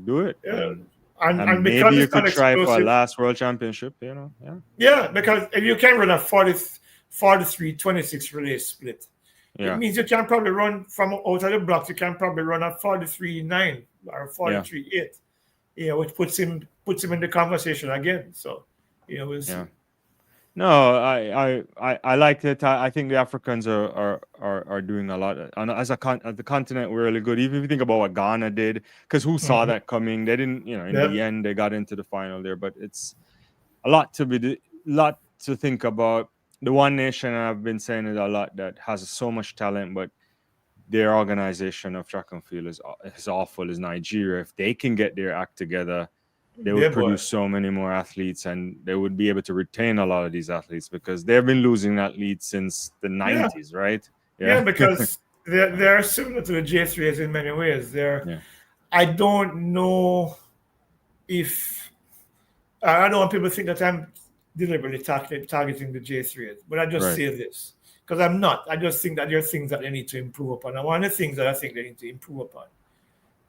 do it. Yeah. And maybe you could try for a last world championship. Yeah, because if you can run a 43-26 relay split, it means you can probably run from out of the blocks. You can probably run a 43-9 or 43-8. Which puts him in the conversation again. So, we'll see. No, I like it. I think the Africans are doing a lot. And as the continent, we're really good. Even if you think about what Ghana did, because who saw that coming? They didn't. In the end, they got into the final there. But it's a lot to think about. The one nation, and I've been saying it a lot, that has so much talent, but their organization of track and field is awful, is Nigeria. If they can get their act together, they would produce so many more athletes, and they would be able to retain a lot of these athletes because they've been losing athletes since the 90s, right? Yeah, because they're similar to the J3s in many ways. I don't know if I don't want people to think that I'm deliberately targeting the J3s, but I just say this. Because I'm not. I just think that there are things that they need to improve upon. And one of the things that I think they need to improve upon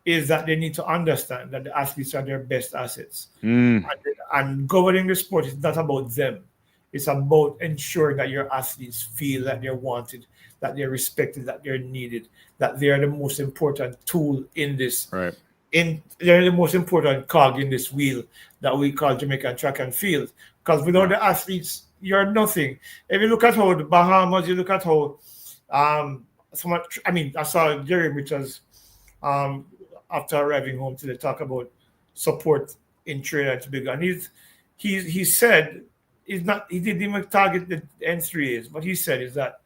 is that they need to understand that the athletes are their best assets. Mm. And governing the sport is not about them. It's about ensuring that your athletes feel that they're wanted, that they're respected, that they're needed, that they are the most important tool in this. Right. They're the most important cog in this wheel that we call Jamaican track and field. Because without the athletes, you're nothing. If you look at how the Bahamas, you look at how I saw Jerry Richards after arriving home today talk about support in Trinidad and Tobago, and he said he didn't even target the N3As. What he said is that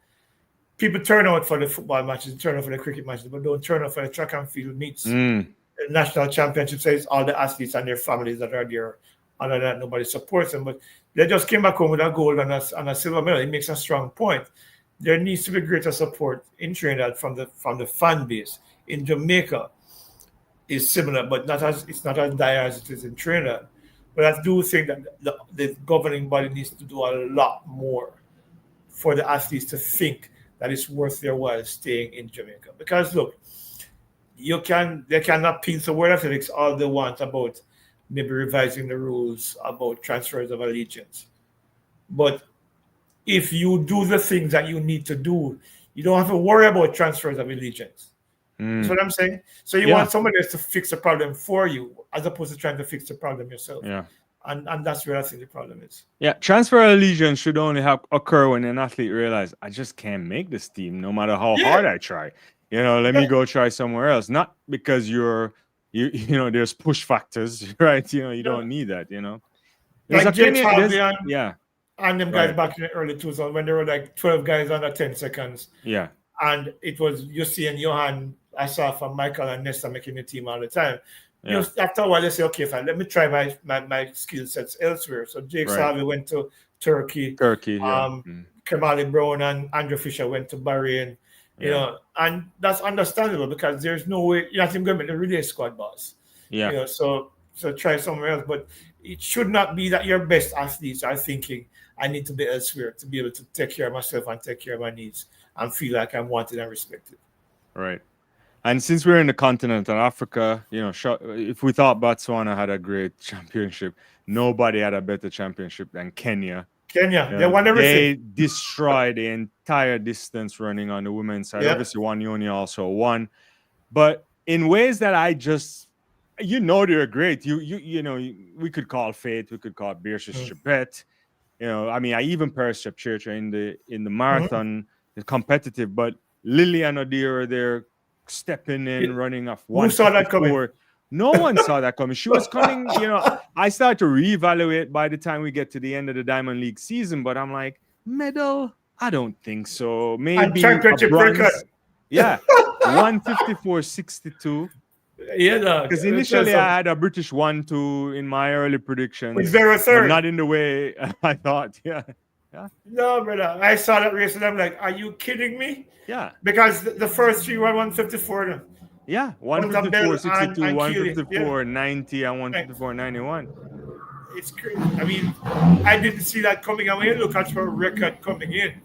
people turn out for the football matches, turn out for the cricket matches, but don't turn out for the track and field meets. The national championship says all the athletes and their families that are there. Other than that, nobody supports them. But they just came back home with a gold and a silver medal. It makes a strong point. There needs to be greater support in Trinidad from the fan base. In Jamaica, is similar, but it's not as dire as it is in Trinidad. But I do think that the governing body needs to do a lot more for the athletes to think that it's worth their while staying in Jamaica. Because look, they cannot pinch the World Athletics all they want about maybe revising the rules about transfers of allegiance. But if you do the things that you need to do, you don't have to worry about transfers of allegiance. That's what I'm saying. So you want somebody else to fix the problem for you, as opposed to trying to fix the problem yourself. Yeah. And that's where I think the problem is. Yeah, transfer allegiance should only occur when an athlete realizes I just can't make this team, no matter how hard I try. Let me go try somewhere else. Not because there's push factors, right? You don't need that. There's like James Harvey and them guys right. back in the early 2000s when there were like 12 guys under 10 seconds. Yeah. And it was Jussi and Johan, I saw from Michael and Nesta making the team all the time. Yeah. After a while, they say, okay, fine, let me try my skill sets elsewhere. So Jake Harvey went to Turkey. Kamali Brown and Andrew Fisher went to Bahrain. And that's understandable because there's no way you're not even going to be the relay squad boss. Yeah. So try somewhere else. But it should not be that your best athletes are thinking, I need to be elsewhere to be able to take care of myself and take care of my needs and feel like I'm wanted and respected. Right. And since we're in the continent of Africa, if we thought Botswana had a great championship, nobody had a better championship than Kenya. They won everything. They destroyed the entire distance running on the women's side. Obviously, Wanyoni also won. But in ways that I just, they're great. We could call Faith, we could call Beatrice Chebet. I even Paris Chepchirchir in the marathon is competitive, but Lillian Odira, they're stepping in, running off one. Who saw that coming? No one saw that coming. She was coming, I started to reevaluate by the time we get to the end of the Diamond League season, but I'm like, medal? I don't think so. Maybe a bronze. Yeah, 154.62. Yeah, because initially I had a British 1-2 in my early predictions. With Vera third. Not in the way I thought. Yeah. No, brother. I saw that race and I'm like, are you kidding me? Yeah. Because the first three were 154. Yeah, 154.62, 154.90, and 154.91. It's crazy. I mean, I didn't see that coming. And when you look at her record coming in,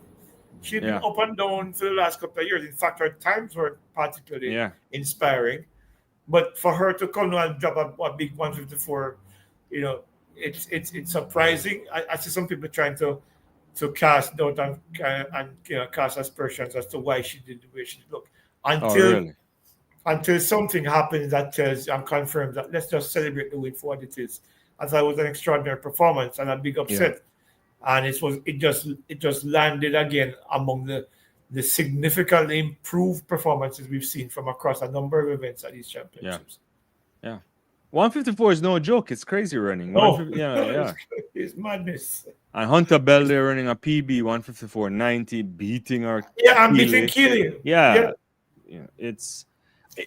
she'd been up and down for the last couple of years. In fact, her times were particularly inspiring. But for her to come now and drop a big 154, it's surprising. I see some people trying to cast doubt and cast aspersions as to why she did the way she did. Look, until something happens that tells and confirms that let's just celebrate the win for what it is. I thought it was an extraordinary performance and a big upset, and it just landed again among the significantly improved performances we've seen from across a number of events at these championships. Yeah. 154 is no joke. It's crazy running. It's madness. And Hunter Bell, they're running a PB 154.90, beating her. Yeah, I'm beating Keely. Yeah. It's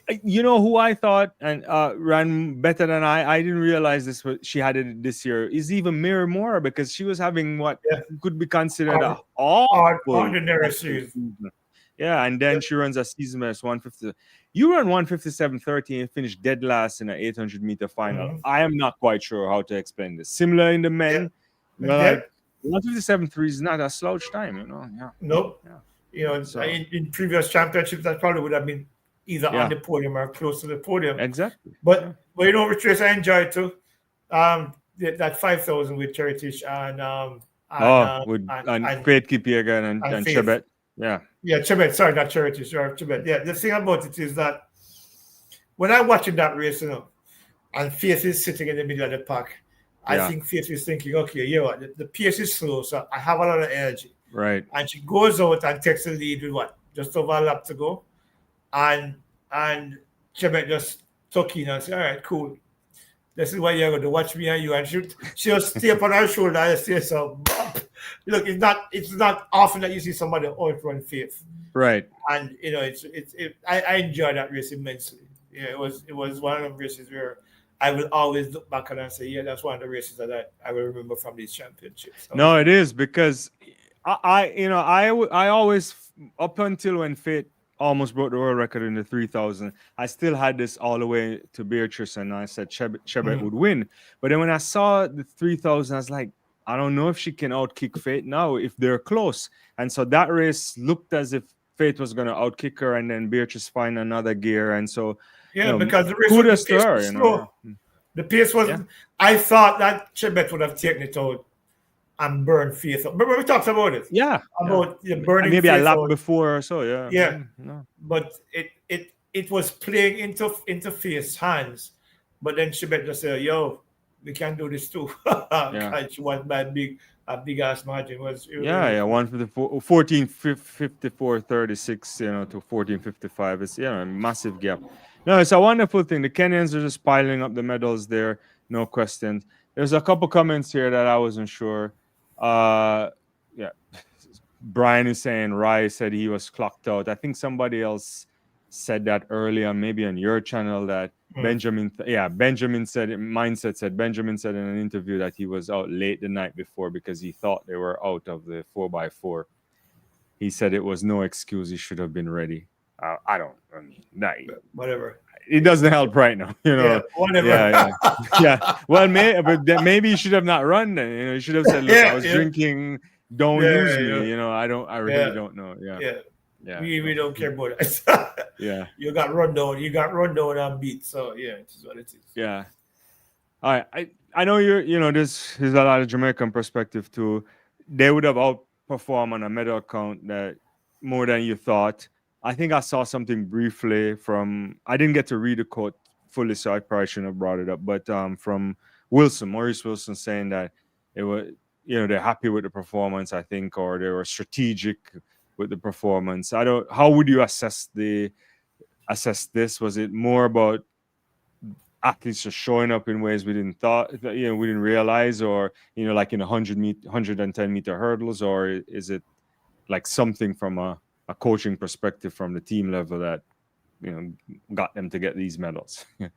who I thought and ran better than I didn't realize this, but she had it this year, is even Mira Moore, because she was having what could be considered an ordinary season. Yeah, and then she runs a season best 150. You run 157.30 and finish dead last in an 800-meter final. I am not quite sure how to explain this. Similar in the men, but 157.3 is not a slouch time, Nope. In previous championships, that probably would have been either on the podium or close to the podium. Exactly. But you know, which race I enjoyed too, that 5,000 with Heritage and Faith Kipiegan and Faith. Chebet. Yeah. Yeah, Chebet. Sorry, not Heritage. Chebet. Yeah, the thing about it is that when I'm watching that race, you know, and Faith is sitting in the middle of the pack, I think Faith is thinking, okay, you know what, the pace is slow, so I have a lot of energy. Right. And she goes out and takes the lead with what? Just over a lap to go. And Chebet just took in and said, all right, cool. This is what you're going to watch me and you. And she'll stay up on her shoulder and say, so, look, it's not often that you see somebody outrun Faith. Right. And, you know, I enjoyed that race immensely. Yeah, it was one of the races where I will always look back and say, yeah, that's one of the races that I will remember from these championships. So, no, it is, because I always, up until when Faith almost broke the world record in the 3,000, I still had this all the way to Beatrice, and I said Chebet would win. But then when I saw the 3,000, I was like, I don't know if she can outkick Faith now if they're close. And so that race looked as if Faith was going to outkick her, and then Beatrice find another gear. And so, because the race kudos to her, slow. The pace wasn't. I thought that Chebet would have taken it out and burned Faith out. Remember we talked about it? Yeah. About the burning maybe Faith a lap out before or so, yeah. Yeah. No. But it was playing into Faith's hands. But then Chebet just said, yo, we can do this too. She won by a big ass margin. 14:54:36, to 14:55. It's a massive gap. No, it's a wonderful thing. The Kenyans are just piling up the medals there, no questions. There's a couple comments here that I wasn't sure. Brian is saying Rai said he was clocked out. I think somebody else said that earlier, maybe on your channel, that Benjamin said Mindset said Benjamin said in an interview that he was out late the night before because he thought they were out of the 4x4. He said it was no excuse. He should have been ready. Whatever. It doesn't help right now, whatever. Yeah. Well, maybe you should have not run then. You should have said, "Look, I was drinking. Don't use me." I really don't know. Yeah. We don't care about it. You got run down. You got run down and beat. So it is what it is. Yeah. All right. I know there's a lot of Jamaican perspective too. They would have outperformed on a medal count that more than you thought. I think I saw something briefly I didn't get to read the quote fully, so I probably shouldn't have brought it up. But from Maurice Wilson, saying that it was, they're happy with the performance, I think, or they were strategic with the performance. How would you assess this? Was it more about athletes just showing up in ways we didn't realize, or like in 110 meter hurdles, or is it like something from a coaching perspective from the team level that got them to get these medals? If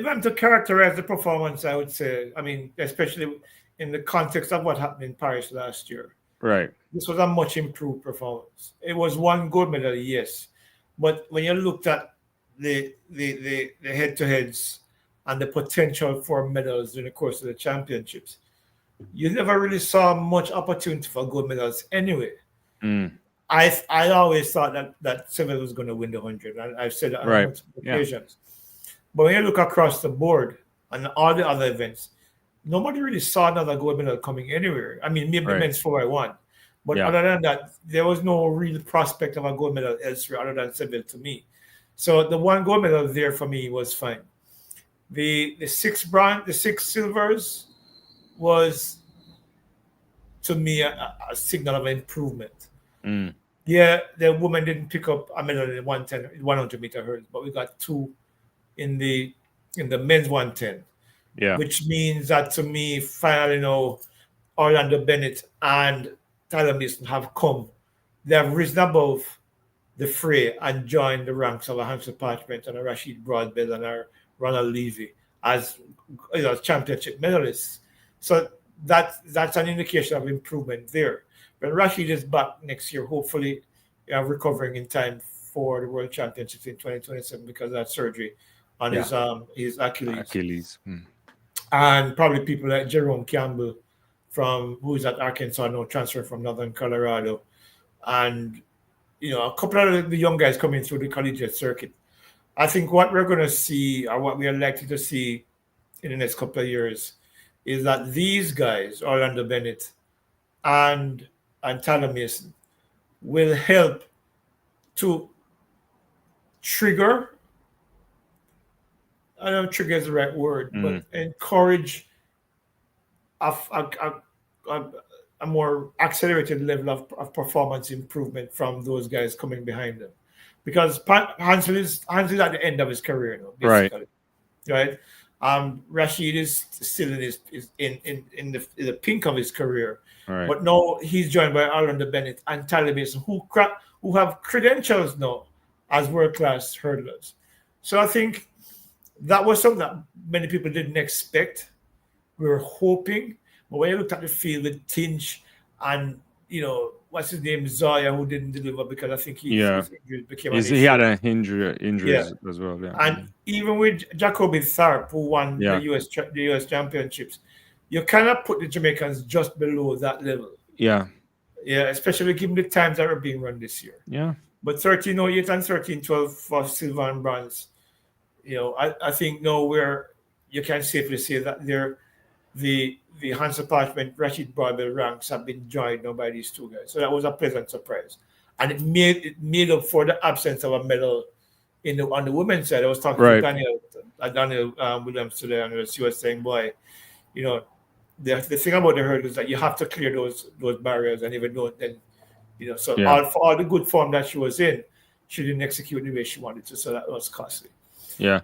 I'm to characterize the performance, I would say, especially in the context of what happened in Paris last year, right? This was a much improved performance. It was one gold medal, yes, but when you looked at the head-to-heads and the potential for medals during the course of the championships, you never really saw much opportunity for gold medals anyway. I always thought that Seville was going to win the 100, and I've said that on multiple occasions. But when you look across the board and all the other events, nobody really saw another gold medal coming anywhere. Maybe men's 4x1. But other than that, there was no real prospect of a gold medal elsewhere other than Seville to me. So the one gold medal there for me was fine. The six silvers was, to me, a signal of improvement. Yeah, the woman didn't pick up a medal in the 100 meter hurdles, but we got two in the men's 110. Yeah, which means that to me, finally, Orlando Bennett and Tyler Mason have come. They have risen above the fray and joined the ranks of a Hansel Parchment and a Rashid Broadbell and a Ronald Levy as championship medalists. So that's an indication of improvement there. When Rashid is back next year, hopefully recovering in time for the World Championships in 2027 because of that surgery on his Achilles. Achilles. And probably people like Jerome Campbell from who's at Arkansas, no transfer from Northern Colorado, and a couple of the young guys coming through the collegiate circuit. I think what we're going to see, or what we are likely to see in the next couple of years, is that these guys, Orlando Bennett and Tyler Mason, will help to trigger, I don't know if trigger is the right word, but encourage a more accelerated level of performance improvement from those guys coming behind them. Because Hansel is at the end of his career now, basically. Right? Rashid is still in the pink of his career. Right. But now he's joined by Orlando Bennett and Tyler Mason, who have credentials now as world-class hurdlers. So I think that was something that many people didn't expect. We were hoping. But when you looked at the field with Tinch and, what's his name, Zoya, who didn't deliver because I think his injury became an issue. He had an injury as well. Yeah. And even with Jacoby Tharp, who won the US Championships, you cannot put the Jamaicans just below that level. Yeah. Yeah, especially given the times that are being run this year. Yeah. But 13:08 and 13:12 for silver and bronze, I think now where you can safely say that the Hansel Parchment, Rashid Barbell ranks have been joined now by these two guys. So that was a pleasant surprise. And it made up for the absence of a medal on the women's side. I was talking to Daniel Williams today, and she was saying, boy, the thing about the hurdle is that you have to clear those barriers, and even though then, for all the good form that she was in, she didn't execute the way she wanted to, so that was costly. Yeah.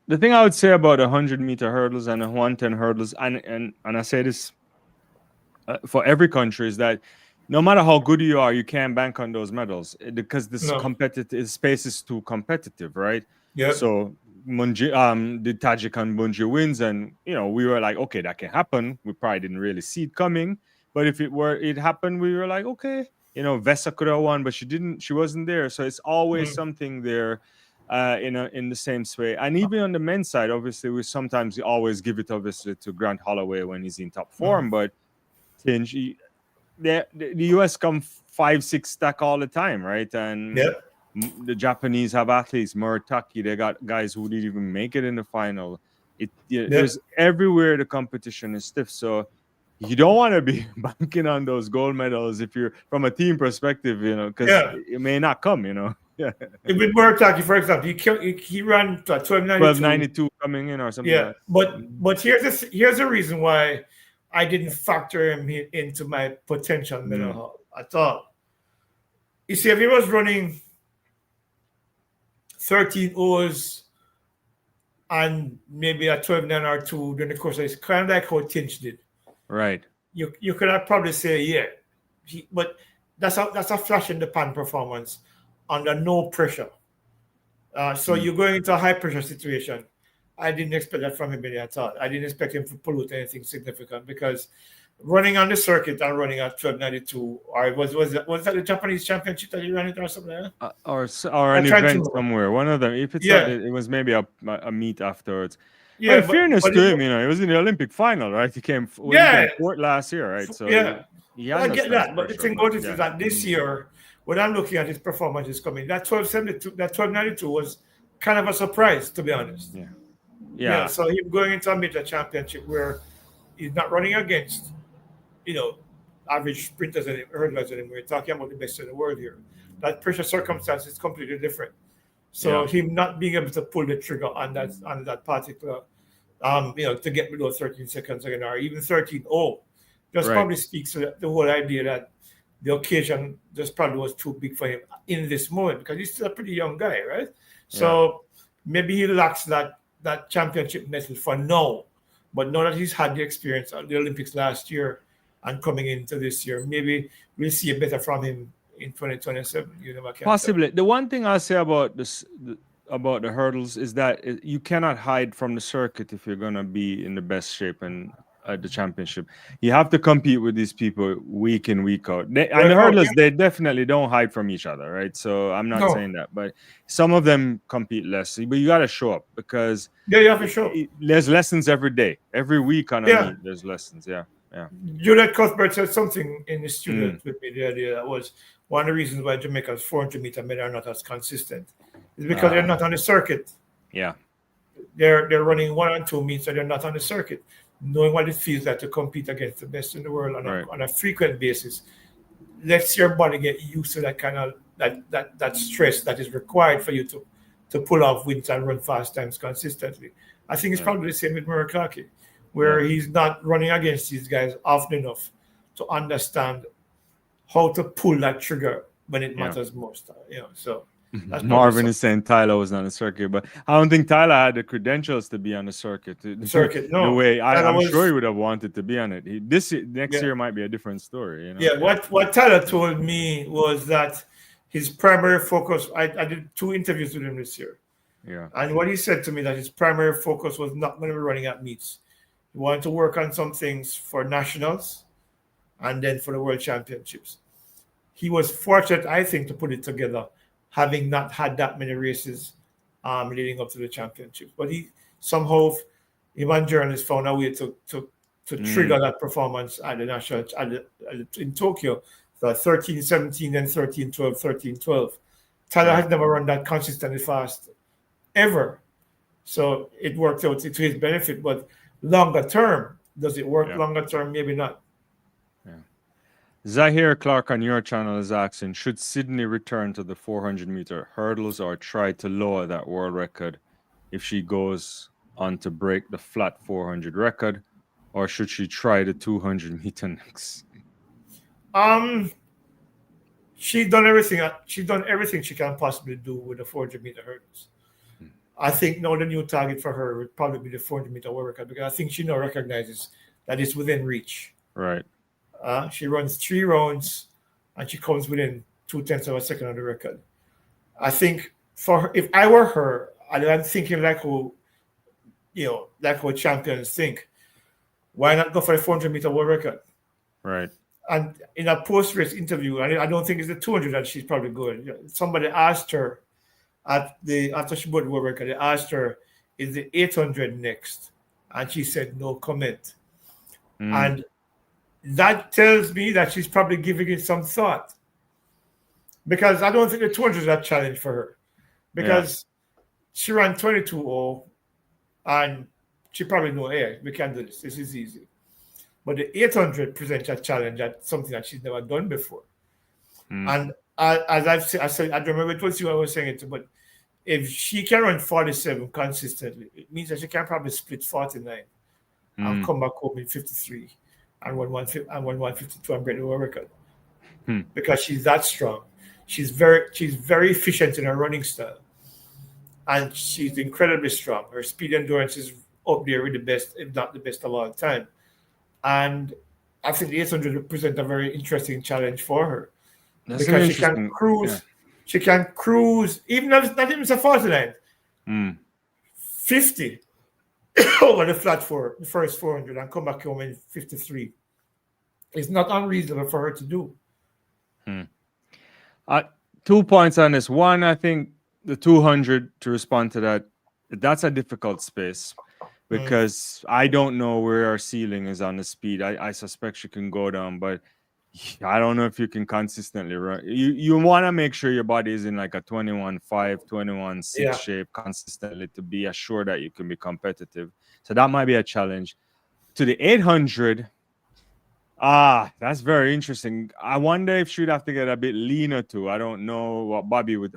The thing I would say about 100-meter hurdles and 110 hurdles, and I say this for every country, is that no matter how good you are, you can't bank on those medals because this competitive space is too competitive, right? Yeah. So the Tajik and Bunji wins, and we were like, okay, that can happen. We probably didn't really see it coming, but if it happened, we were like, okay, Vesa could have won, but she wasn't there. So it's always something there. In the same way, and even on the men's side, obviously, we sometimes always give it obviously to Grant Holloway when he's in top form, but Tinge, the US come 5-6 stack all the time, right? And the Japanese have athletes, Murataki, they got guys who didn't even make it in the final. There's everywhere the competition is stiff, so you don't want to be banking on those gold medals if you're from a team perspective, because it may not come, Yeah. With Murataki, for example, he ran 1292 coming in or something. Yeah, but here's the reason why I didn't factor him into my potential medal haul at all. You see, if he was running 13 O's and maybe a 12.9 or 2 during the course of his, kind of like how Tinch did. Right. You could have probably say but that's a flash in the pan performance under no pressure. So you're going into a high pressure situation. I didn't expect that from him really at all. I didn't expect him to pollute anything significant because running on the circuit and running at 1292, or was that the Japanese championship that he ran it or something like that? Or an event somewhere. One of them. If it's it was maybe a meet afterwards. Yeah, in fairness to him, he was in the Olympic final, right? He came fourth last year, right? So I get that. But the thing about it is that this year, when I'm looking at his performances coming, that 1292 was kind of a surprise, to be honest. Yeah. So him going into a major championship where he's not running against, average sprinters and hurdlers anymore. We're talking about the best in the world here. That pressure circumstance is completely different. So him not being able to pull the trigger on that particular, to get below 13 seconds again, or even 13.0, just probably speaks to the whole idea that the occasion just probably was too big for him in this moment because he's still a pretty young guy, right? So maybe he lacks that championship method for now. But now that he's had the experience at the Olympics last year and coming into this year, maybe we'll see a better from him in 2027. Possibly. The one thing I'll say about about the hurdles is that you cannot hide from the circuit if you're going to be in the best shape and at the championship. You have to compete with these people week in, week out. And the hurdlers, they definitely don't hide from each other, right? So I'm not saying that, but some of them compete less. But you got to show up because you have to show up. There's lessons every day. Every week on a meet, there's lessons. Yeah. Yeah. Juliet Cuthbert said something in the studio with me the other day that was one of the reasons why Jamaica's 400-meter men are not as consistent. Is because they're not on the circuit. Yeah. They're running 1 and 2 meets, and they're not on the circuit, knowing what it feels like to compete against the best in the world on a frequent basis. Lets your body get used to that kind of that stress that is required for you to pull off wins and run fast times consistently. I think it's probably the same with Murray Clarke, where he's not running against these guys often enough to understand how to pull that trigger when it matters most. So that's Marvin is saying Tyler was on the circuit, but I don't think Tyler had the credentials to be on the circuit. No. The way I'm sure he would have wanted to be on it. Next year might be a different story. Yeah. What Tyler told me was that his primary focus. I did 2 interviews with him this year. Yeah. And what he said to me that his primary focus was not going to be running at meets. He wanted to work on some things for nationals and then for the World Championships. He was fortunate, I think, to put it together, having not had that many races leading up to the championships. But he somehow, Ivan journalists found a way to trigger that performance at the national in Tokyo. So 13-17, then 13-12, 13-12. Tyler has never run that consistently fast ever. So it worked out to his benefit. But longer term, does it work longer term? Maybe not. Zahir Clark on your channel is asking, should Sydney return to the 400-meter hurdles or try to lower that world record if she goes on to break the flat 400 record, or should she try the 200-meter next? She's done everything she can possibly do with the 400-meter hurdles. I think now the new target for her would probably be the 400-meter world record, because I think she now recognizes that it's within reach. Right. She runs 3 rounds and she comes within 0.2 of a second of the record. I think for her, if I were her, I'm thinking like how champions think. Why not go for a 400-meter world record? Right. And in a post-race interview, I don't think it's the 200 that she's probably good. Somebody asked her after she broke the world record, they asked her, is the 800 next? And she said no comment. And that tells me that she's probably giving it some thought, because I don't think the 200 is a challenge for her, because she ran 22.0 and she probably know, hey, we can do this. This is easy. But the 800 presents a challenge, at something that she's never done before. And as I said, I don't remember it was you I was saying it to, but if she can run 47 consistently, it means that she can probably split 49 and come back home in 53. And 152 and break the world record, because she's that strong. She's very efficient in her running style, and she's incredibly strong. Her speed endurance is up there with the best, if not the best of all time. And I think the 800 represents a very interesting challenge for her. That's because she can cruise. Yeah. She can cruise, even if it's not even a 49, 50 over the flat for the first 400 and come back home in 53. It's not unreasonable for her to do. 2 points on this. One, I think the 200, to respond to that, that's a difficult space, because I don't know where our ceiling is on the speed. I suspect she can go down, but I don't know if you can consistently run. You want to make sure your body is in like a 21.5, 21.6 shape consistently to be assured that you can be competitive. So that might be a challenge. To the 800, that's very interesting. I wonder if she'd have to get a bit leaner too. I don't know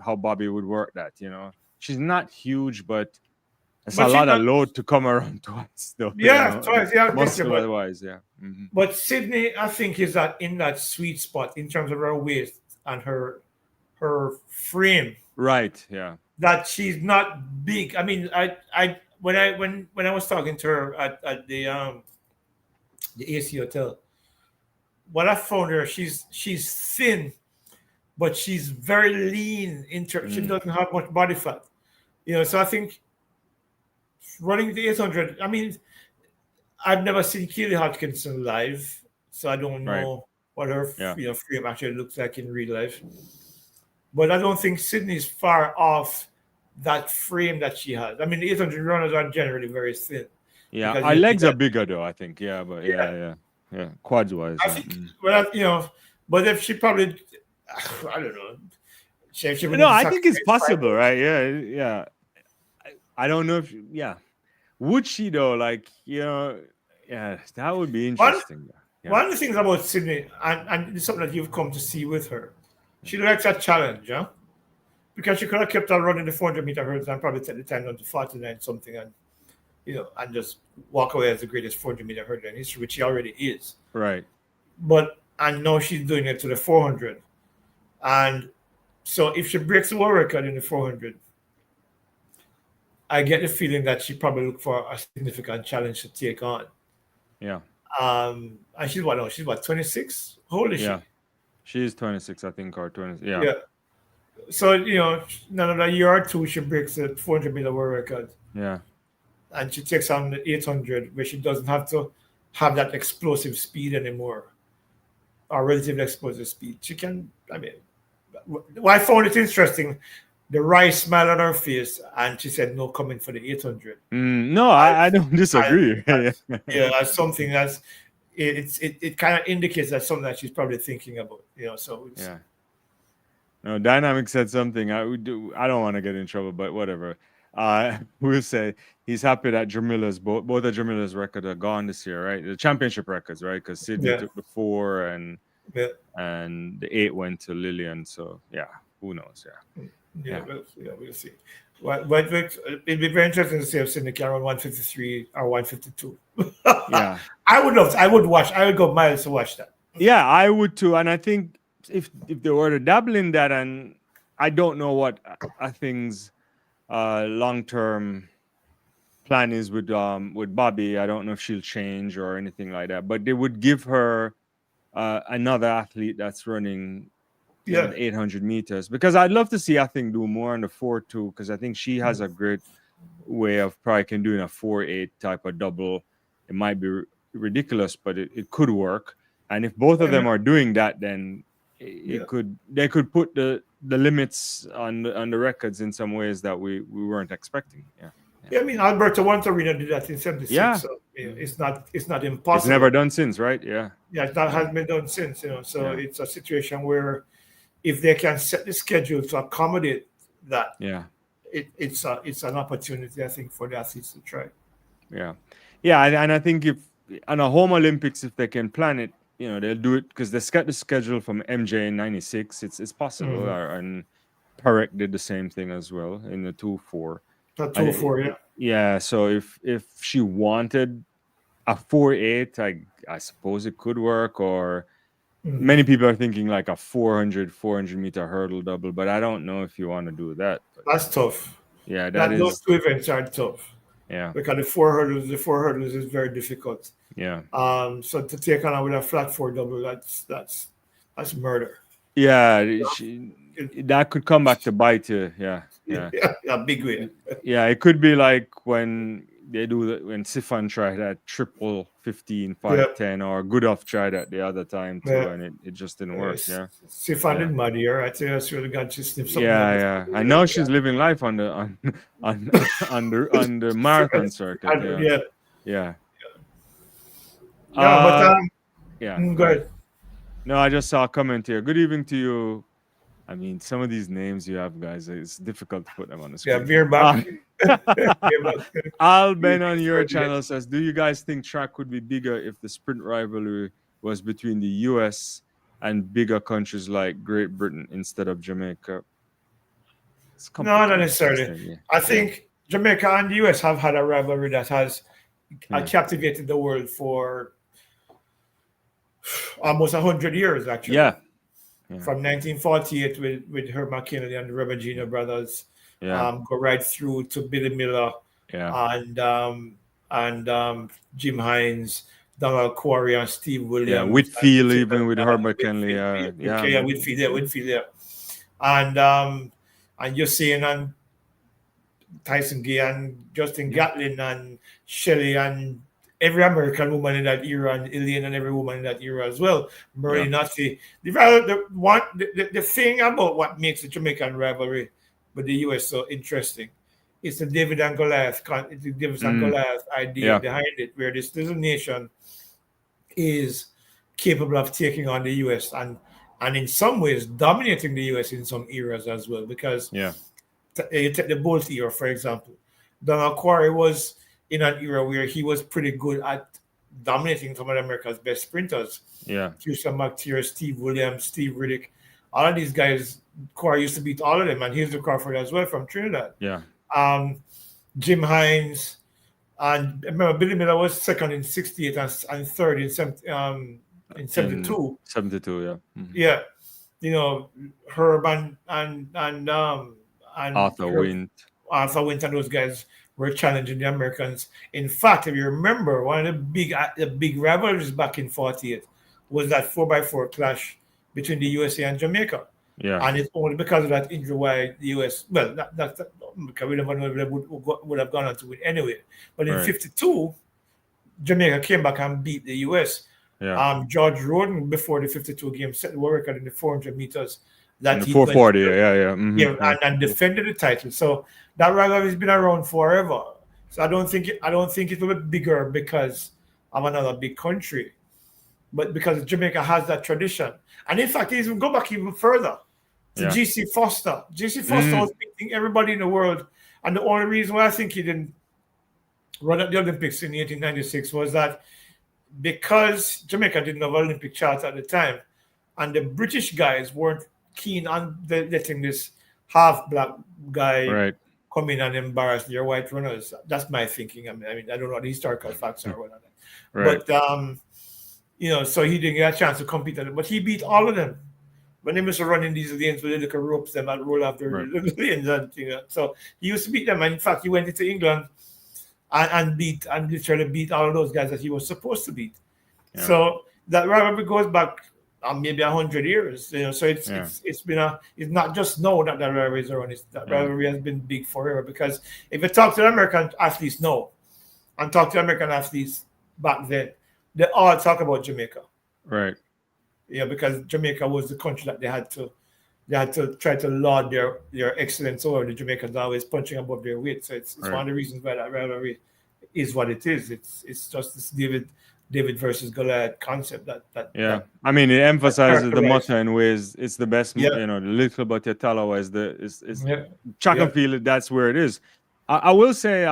how Bobby would work that. She's not huge, but it's a lot of load to come around twice, though. Twice. Yeah, otherwise, But Sydney, I think, is in that sweet spot in terms of her waist and her frame. Right. Yeah. That she's not big. I mean, when I was talking to her at the AC Hotel, what I found her, she's thin, but she's very lean. She doesn't have much body fat. So I think running the 800, I mean, I've never seen Keely Hodgkinson live, so I don't know what her frame actually looks like in real life. But I don't think Sydney's far off that frame that she has. I mean, the 800 runners are generally very thin. Yeah, her legs are bigger though, I think. Yeah, but yeah. Yeah, quads wise. I Yeah. think, well, but if she probably, I don't know, she would No, need to I think it's sacrifice 5 possible, pounds. right? Yeah, yeah. I don't know if yeah. Would she though? Like, yeah, that would be One, interesting. Yeah. one of the things about Sydney, and it's something that you've come to see with her, she likes a challenge, yeah? Because she could have kept on running the 400-meter hurdles and probably take the time down to 49 something and, and just walk away as the greatest 400-meter hurdler in history, which she already is. Right. But, and now she's doing it to the 400. And so if she breaks the world record in the 400, I get the feeling that she probably look for a significant challenge to take on. Yeah. And she's what now? She's what, 26? How old is Yeah. she? She is 26, I think, or 20. Yeah. Yeah. So, another year or two, she breaks the 400-meter world record. Yeah. And she takes on the 800, where she doesn't have to have that explosive speed anymore, or relatively explosive speed. She can, I mean, well, I found it interesting. The right smile on her face, and she said, "No, coming for the 800." No, I don't disagree. Yeah. As something that's it kind of indicates that's something that she's probably thinking about. So Yeah. No, Dynamic said something. I don't want to get in trouble, but whatever. We'll say he's happy that Jamila's both of Jamila's records are gone this year, right? The championship records, right? Because Sydney yeah, took the 4 and yeah, the 8 went to Lillian. So yeah, who knows? Yeah. we'll see. But it'd be very interesting to see if Sydney can run 153 or 152. Yeah. I would watch. I would go miles to watch that. Yeah, I would too. And I think if they were to dabble in that, and I don't know what I think's long term plan is with Bobby. I don't know if she'll change or anything like that. But they would give her another athlete that's running Yeah, the 800 meters, because I'd love to see I think do more on the 4.2, because I think she has a great way of probably can doing a 4.8 type of double. It might be ridiculous, but it could work. And if both of them are doing that, then they could put the limits on the records in some ways that we weren't expecting. I mean, Alberto Montarino did that in '76. Yeah. So it's not impossible. It's never done since, right? Yeah. Yeah, that hasn't been done since. So it's a situation where if they can set the schedule to accommodate that, it's an opportunity, I think, for the athletes to try. Yeah, and I think if on a home Olympics, if they can plan it, they'll do it, because they got the schedule from MJ in '96. It's possible, and Perek did the same thing as well in the 2.4. That 2.4, yeah. Yeah, so if she wanted a 4.8, I suppose it could work. Or many people are thinking like a 400 meter hurdle double, but I don't know if you want to do that. But that's tough. Yeah, those two events are tough. Yeah, because the four hurdles is very difficult. Yeah. So to take on with a flat 4 double, that's murder. Yeah, that could come back to bite you. Yeah. Big way. Yeah, it could be like when they do when Sifan tried that triple 15, 5, 10, or Goodoff tried that the other time too, and it just didn't work. Yeah, Sifan didn't muddy her. I tell you, I swear to God, she snipped something. Yeah. I know she's living life on the marathon circuit. Yeah. Go ahead. No, I just saw a comment here. Good evening to you. I mean, some of these names you have, guys, it's difficult to put them on the screen. Yeah, beer back. Al Ben on your channel says, do you guys think track would be bigger if the sprint rivalry was between the US and bigger countries like Great Britain instead of Jamaica? No, not necessarily. I think Jamaica and the US have had a rivalry that has captivated the world for almost 100 years, actually. Yeah. From 1948 with Herb McKinley and the Rebagino brothers, go right through to Billy Miller, and Jim Hines, Donald Quarry, and Steve Williams. Yeah, Whitfield, even with Herb McKinley. Whitfield. And you're seeing on Tyson Gay and Justin Gatlin and Shelley and every American woman in that era, and Elaine and every woman in that era as well. Murray Nutty. The thing about what makes the Jamaican rivalry with the US so interesting is the David and Goliath idea behind it, where this little nation is capable of taking on the US and in some ways dominating the US in some eras as well. Because Yeah. you take the Bolt era, for example. Donald Quarry was in an era where he was pretty good at dominating some of America's best sprinters. Yeah. Houston McTeer, Steve Williams, Steve Riddick. All of these guys, Quarry used to beat all of them, and here's the Crawford as well from Trinidad. Yeah. Jim Hines, and I remember Billy Miller was second in 68 and third in 72. 72, yeah. Mm-hmm. Yeah. You know, Herb and Arthur Wint. Arthur Wint and those guys were challenging the Americans. In fact, if you remember, one of the big rivalries back in 48 was that 4x4 clash between the USA and Jamaica. Yeah. And it's only because of that injury why the US, well, that's because we never know if they would have gone on to win anyway. But in 52, Jamaica came back and beat the US. Yeah. George Roden, before the 52 game, set the world record in the 400 meters. That the 440, yeah. Mm-hmm. And defended the title. So that rivalry has been around forever. So I don't think it will be bigger because of another big country, but because Jamaica has that tradition. And in fact, even go back even further to GC Foster. GC Foster was beating everybody in the world, and the only reason why I think he didn't run at the Olympics in 1896 was that because Jamaica didn't have Olympic charts at the time, and the British guys weren't keen on letting this half-black guy come in and embarrass their white runners. That's my thinking. I mean, I don't know what the historical facts are about that. But so he didn't get a chance to compete on it. But he beat all of them. When they used to run in these lanes with the little ropes, them and roll after the lanes and so he used to beat them. And in fact, he went into England and literally beat all of those guys that he was supposed to beat. Yeah. So that rivalry goes back maybe 100 years. So it's not just now that rivalry is around. That rivalry has been big forever. Because if you talk to the American athletes now and talk to American athletes back then, they all talk about Jamaica. Right. Yeah, because Jamaica was the country that they had to try to laud their excellence over. The Jamaicans always punching above their weight. So it's one of the reasons why that rivalry is what it is. It's just this David versus Goliath concept I mean, it emphasizes the motto in ways. It's the best, the little but your talawa is track and field. That's where it is. I will say,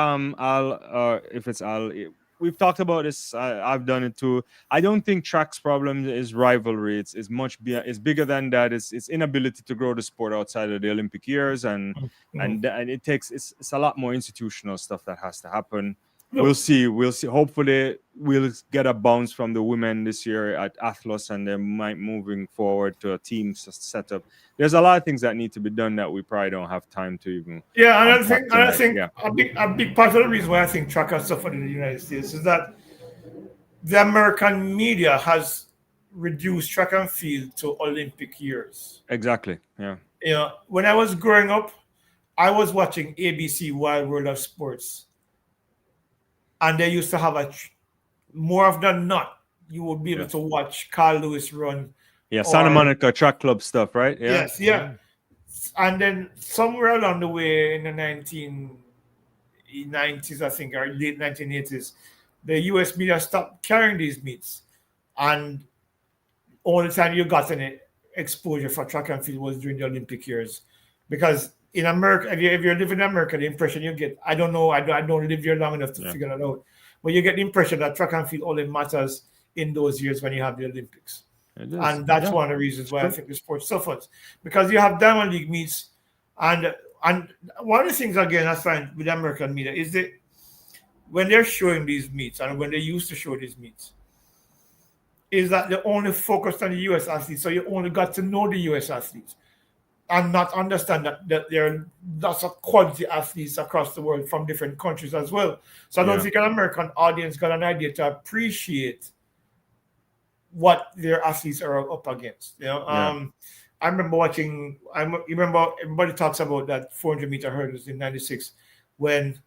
we've talked about this. I've done it too. I don't think track's problem is rivalry. It's much it's bigger than that. It's inability to grow the sport outside of the Olympic years, and it takes it's a lot more institutional stuff that has to happen. We'll see. Hopefully, we'll get a bounce from the women this year at Athlos, and they might moving forward to a team setup. There's a lot of things that need to be done that we probably don't have time to even. Yeah, and I think a big part of the reason why I think track has suffered in the United States is that the American media has reduced track and field to Olympic years. Exactly. Yeah. When I was growing up, I was watching ABC Wild World of Sports. And they used to have more often than not, you would be able to watch Carl Lewis run. Yeah, Santa Monica Track Club stuff, right? Yeah. Yes. And then somewhere along the way in the 1990s, I think, or late 1980s, the US media stopped carrying these meets. And all the time you got any exposure for track and field was during the Olympic years. Because in America, if you live in America, the impression you get, I don't know, I don't live here long enough to figure that out, but you get the impression that track and field only matters in those years when you have the Olympics. And that's one of the reasons why I think the sport suffers. Because you have Diamond League meets, and one of the things, again, I find with American media is that when they're showing these meets, and when they used to show these meets, is that they only focused on the US athletes, so you only got to know the US athletes. And not understand that there are lots of quality athletes across the world from different countries as well. So I don't think an American audience got an idea to appreciate what their athletes are up against. I remember watching. Everybody talks about that 400-meter hurdles in '96 when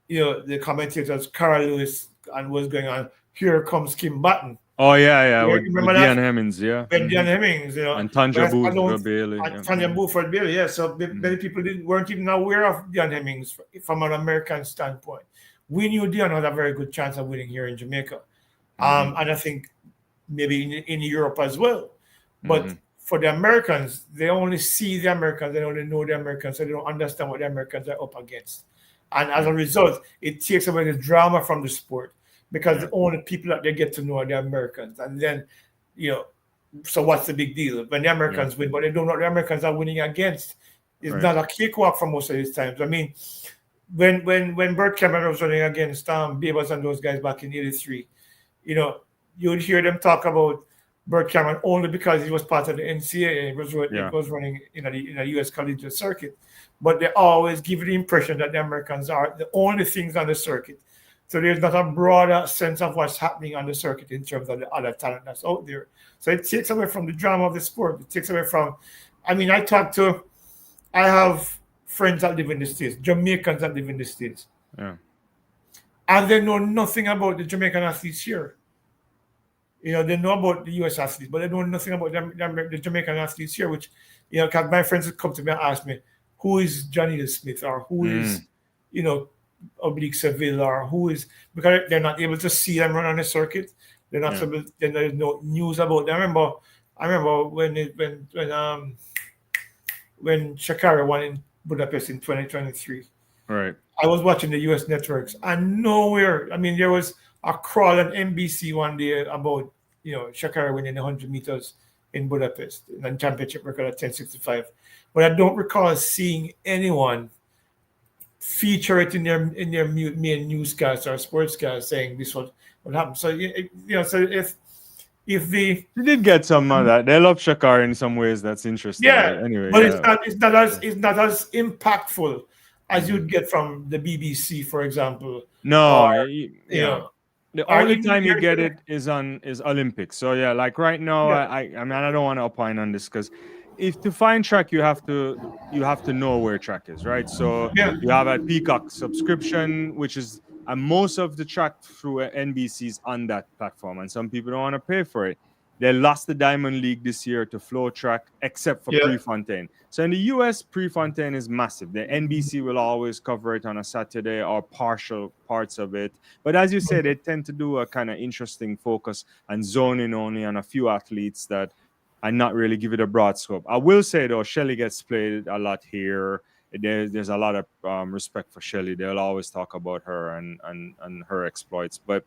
the commentators Carl Lewis and was going on. Here comes Kim Button. Oh yeah. With Dion Hemmings, With Dion Hemmings, and Tanja Buford-Bailey. Tanja Buford-Bailey, yeah. So many people weren't even aware of Dion Hemmings from an American standpoint. We knew Dion had a very good chance of winning here in Jamaica, and I think maybe in Europe as well. But Mm-hmm. for the Americans, they only see the Americans, they only know the Americans, so they don't understand what the Americans are up against. And as Yeah. a result, it takes away the drama from the sport because Yeah. the only people that they get to know are the Americans. And then, you know, so what's the big deal when the Yeah. Americans win, but they don't know what the Americans are winning against? It's Right. not a cakewalk for most of these times. I mean, when Bert Cameron was running against Babers and those guys back in '83, you know, you would hear them talk about Bert Cameron only because he was part of the NCAA. It Yeah. was running in a U.S. collegiate circuit, but they always give the impression that the Americans are the only things on the circuit. So there's not a broader sense of what's happening on the circuit in terms of the other talent that's out there. So it takes away from the drama of the sport. It takes away from. I mean, I have friends that live in the States, Jamaicans that live in the States, Yeah. and they know nothing about the Jamaican athletes here. You know, they know about the US athletes, but they know nothing about the Jamaican athletes here, which, you know, because my friends would come to me and ask me, who is Johnny Smith or who is, Mm. you know, Oblique Seville or who is, because they're not able to see them run on the circuit. They're not Yeah. able, there's no news about them. I remember when Shakira won in Budapest in 2023. Right. I was watching the US networks and nowhere, I mean, there was a crawl on NBC one day about, you know, Shakira winning the 100 meters in Budapest and championship record at 10:65. But I don't recall seeing anyone feature it in their main newscast or sportscast saying this was what happened. So, you know, so if the You did get some of that. They love Shakar in some ways. That's interesting. yeah, But anyway, but yeah. it's not as impactful as Mhm. you'd get from the BBC, for example, No, or you yeah. know, The or only even time you here in get Jamaica. it is Olympics. So yeah, like right now, Yeah, I mean I don't want to opine on this because if to find track you have to know where track is, right? So yeah, you have a Peacock subscription, which is and most of the track through NBC's on that platform, and some people don't want to pay for it. They lost the Diamond League this year to Flow Track, except for yeah, Prefontaine. So in the US, Prefontaine is massive. The NBC will always cover it on a Saturday or partial parts of it. But as you said, they tend to do a kind of interesting focus and zoning only on a few athletes that and not really give it a broad scope. I will say though, Shelly gets played a lot here. There's a lot of respect for Shelly. They'll always talk about her and her exploits. But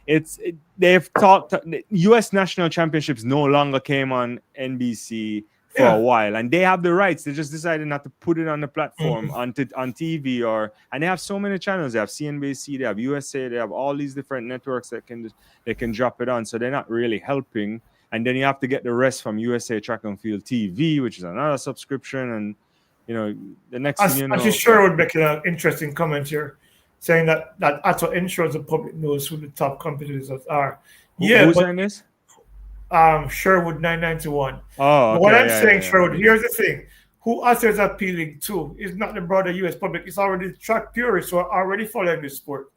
they've talked. The U.S. national championships no longer came on NBC for a yeah. while, and they have the rights. They just decided not to put it on the platform Mhm. on TV and they have so many channels. They have CNBC, they have USA, they have all these different networks that they can drop it on. So they're not really helping. And then you have to get the rest from USA Track and Field TV, which is another subscription. And the next thing you As you know, yeah. sure would make an interesting comment here, saying that Atto ensures the public knows who the top competitors are. Yeah, Who's but saying this? Sherwood 991. Oh, But what okay, I'm yeah, saying, yeah, yeah. Sherwood, here's the thing. Who Atto is appealing to is not the broader US public. It's already the track purists who are already following the sport.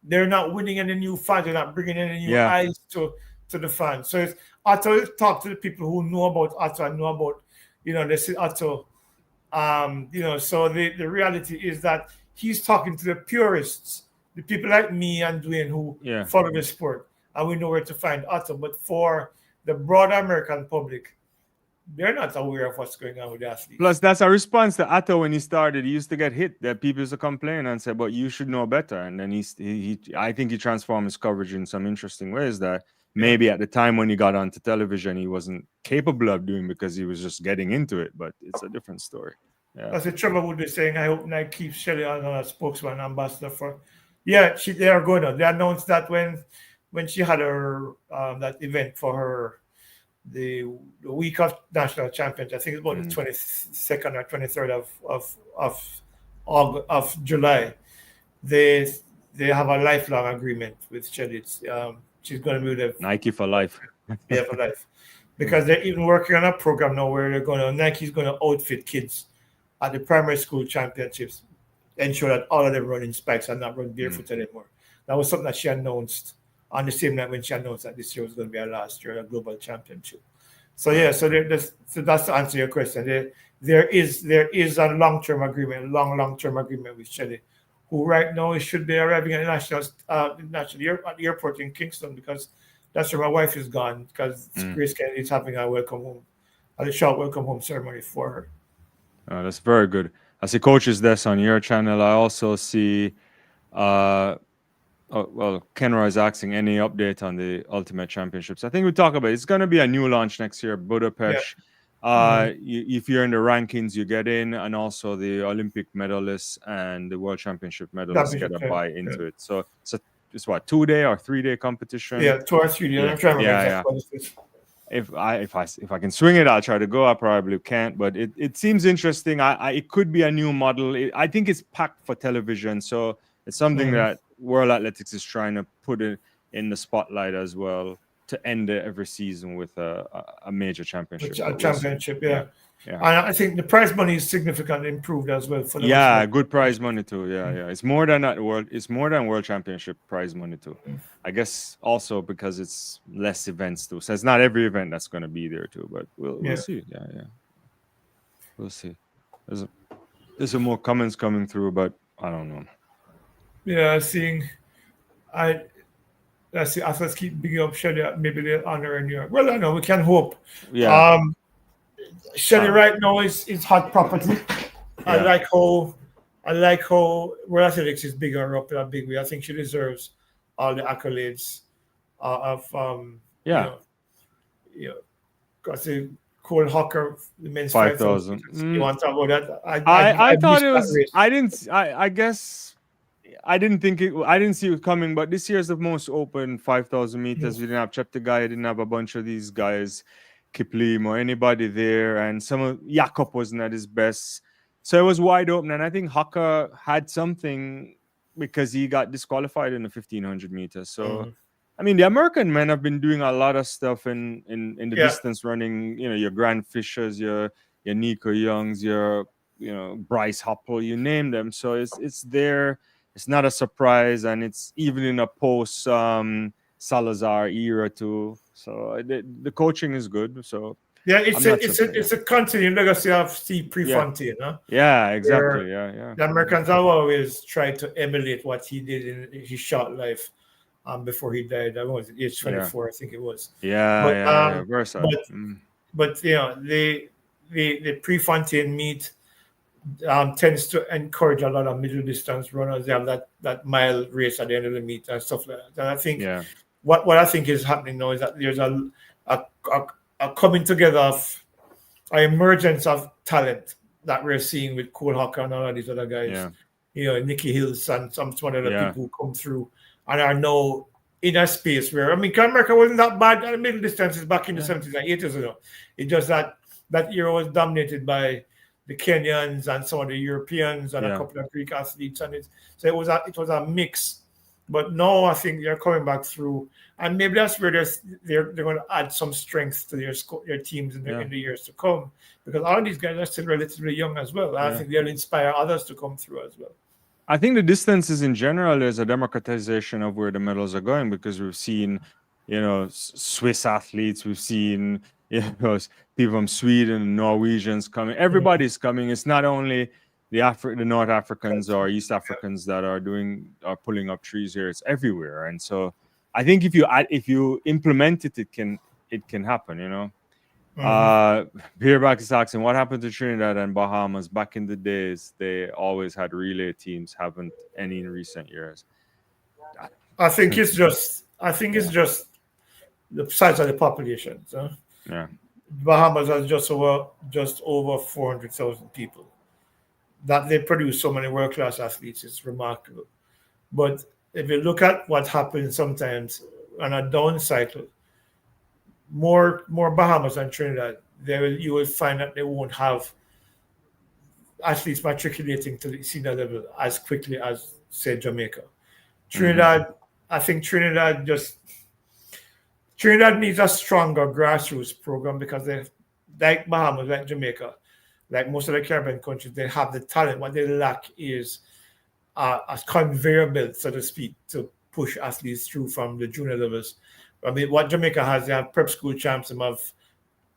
They're not winning any new fans. They're not bringing any new Yeah. eyes to the fans. So it's Atto talk to the people who know about Atto and know about, they see Atto. So the reality is that he's talking to the purists, the people like me and Dwaine who Yeah. follow the sport, and we know where to find Otto. But for the broader American public, they're not aware of what's going on with the athletes. Plus, that's a response to Atto when he started. He used to get hit. That people used to complain and say, "But you should know better." And then I think he transformed his coverage in some interesting ways that Yeah. maybe at the time when he got onto television, he wasn't capable of doing because he was just getting into it. But it's a different story. Yeah. That's what Trevor would be saying. I hope Nike keeps Shelly on a spokesman ambassador for. Yeah, they are going on. They announced that when she had her that event for her the week of national championship. I think it's about the 22nd or 23rd of July. They have a lifelong agreement with Shelly. She's going to be with Nike for life. for life because they're even working on a program now where Nike's going to outfit kids at the primary school championships, ensure that all of them run in spikes and not run barefoot anymore. That was something that she announced on the same night when she announced that this year was going to be her last year, a global championship. So yeah, so that's to answer your question. There is a long-term agreement, long-term agreement with Shelly, who right now should be arriving at the national at the airport in Kingston because That's where my wife is gone because Grace Kennedy is having a short welcome home ceremony for her. Oh, that's very good. I see coaches this on your channel. I also see, Kenroy is asking any update on the Ultimate Championships. I think we talk about it. It's going to be a new launch next year, Budapest. If you're in the rankings, you get in, and also the Olympic medalists and the World Championship medalists get a buy into it. So it's what, 2-day or 3-day competition? Yeah, 2 or 3 days. I'm trying to remember exactly what it is. If I can swing it, I'll try to go. I probably can't, but it seems interesting. It could be a new model. I think it's packed for television, so it's something that World Athletics is trying to put it in the spotlight as well to end every season with a major championship. And I think the prize money is significantly improved as well for the good prize money too. It's more than World Championship prize money too. I guess also because it's less events too. So it's not every event that's going to be there too, but we'll see. We'll see. There's some more comments coming through, but I don't know. Let's keep bigging up Shelly. Maybe they'll honor in New York. Well, I know we can hope. Shelly right now is hot property. I like how World Athletics is bigger up in a big way. I think she deserves all the accolades because the Cole Hawker, the men's 5,000. You want to talk about that? I thought it was. I guess I didn't see it coming, but this year is the most open 5,000 meters. We didn't have Cheptegei, didn't have a bunch of these guys, Kiplim or anybody there, and some of Jakob wasn't at his best. So it was wide open, and I think Haka had something because he got disqualified in the 1,500 meters. So, I mean, the American men have been doing a lot of stuff in the distance running. You know, your Grant Fishers, your Nico Youngs, your Bryce Hoppel, you name them. So it's there. It's not a surprise, and it's even in a post Salazar era too. So the coaching is good. So it's a continuing legacy of Steve Prefontaine. Yeah, exactly. The Americans have always tried to emulate what he did in his short life before he died. I was age 24, I think it was. But the Prefontaine meet tends to encourage a lot of middle distance runners. They have that mile race at the end of the meet and stuff like that. And I think what I think is happening now is that there's a coming together of an emergence of talent that we're seeing with Cole Hawker and all of these other guys. Nicky Hills and some other people who come through and are now in a space where, I mean, America wasn't that bad at the middle distances back in the 70s and 80s. It's just that era was dominated by the Kenyans and some of the Europeans and a couple of Greek athletes, and so it was a mix. But now I think they're coming back through, and maybe that's where they're going to add some strength to their teams in the years to come, because all of these guys are still relatively young as well. I think they'll inspire others to come through as well. I think the distances in general, there's a democratization of where the medals are going, because we've seen, Swiss athletes, we've seen people from Sweden, Norwegians coming. Everybody's coming. It's not only the North Africans or East Africans that are pulling up trees here. It's everywhere. And so I think if you implement it, it can happen. Beerback is asking, what happened to Trinidad and Bahamas back in the days? They always had relay teams. Haven't any in recent years. I think it's just the size of the population. So. Bahamas has just over 400,000 people. That they produce so many world-class athletes is remarkable. But if you look at what happens sometimes on a down cycle, more Bahamas than Trinidad, you will find that they won't have athletes matriculating to the senior level as quickly as, say, Jamaica. Trinidad, I think Trinidad needs a stronger grassroots program, because they, like Bahamas, like Jamaica, like most of the Caribbean countries, they have the talent. What they lack is a conveyor belt, so to speak, to push athletes through from the junior levels. I mean, what Jamaica has, they have prep school champs, they have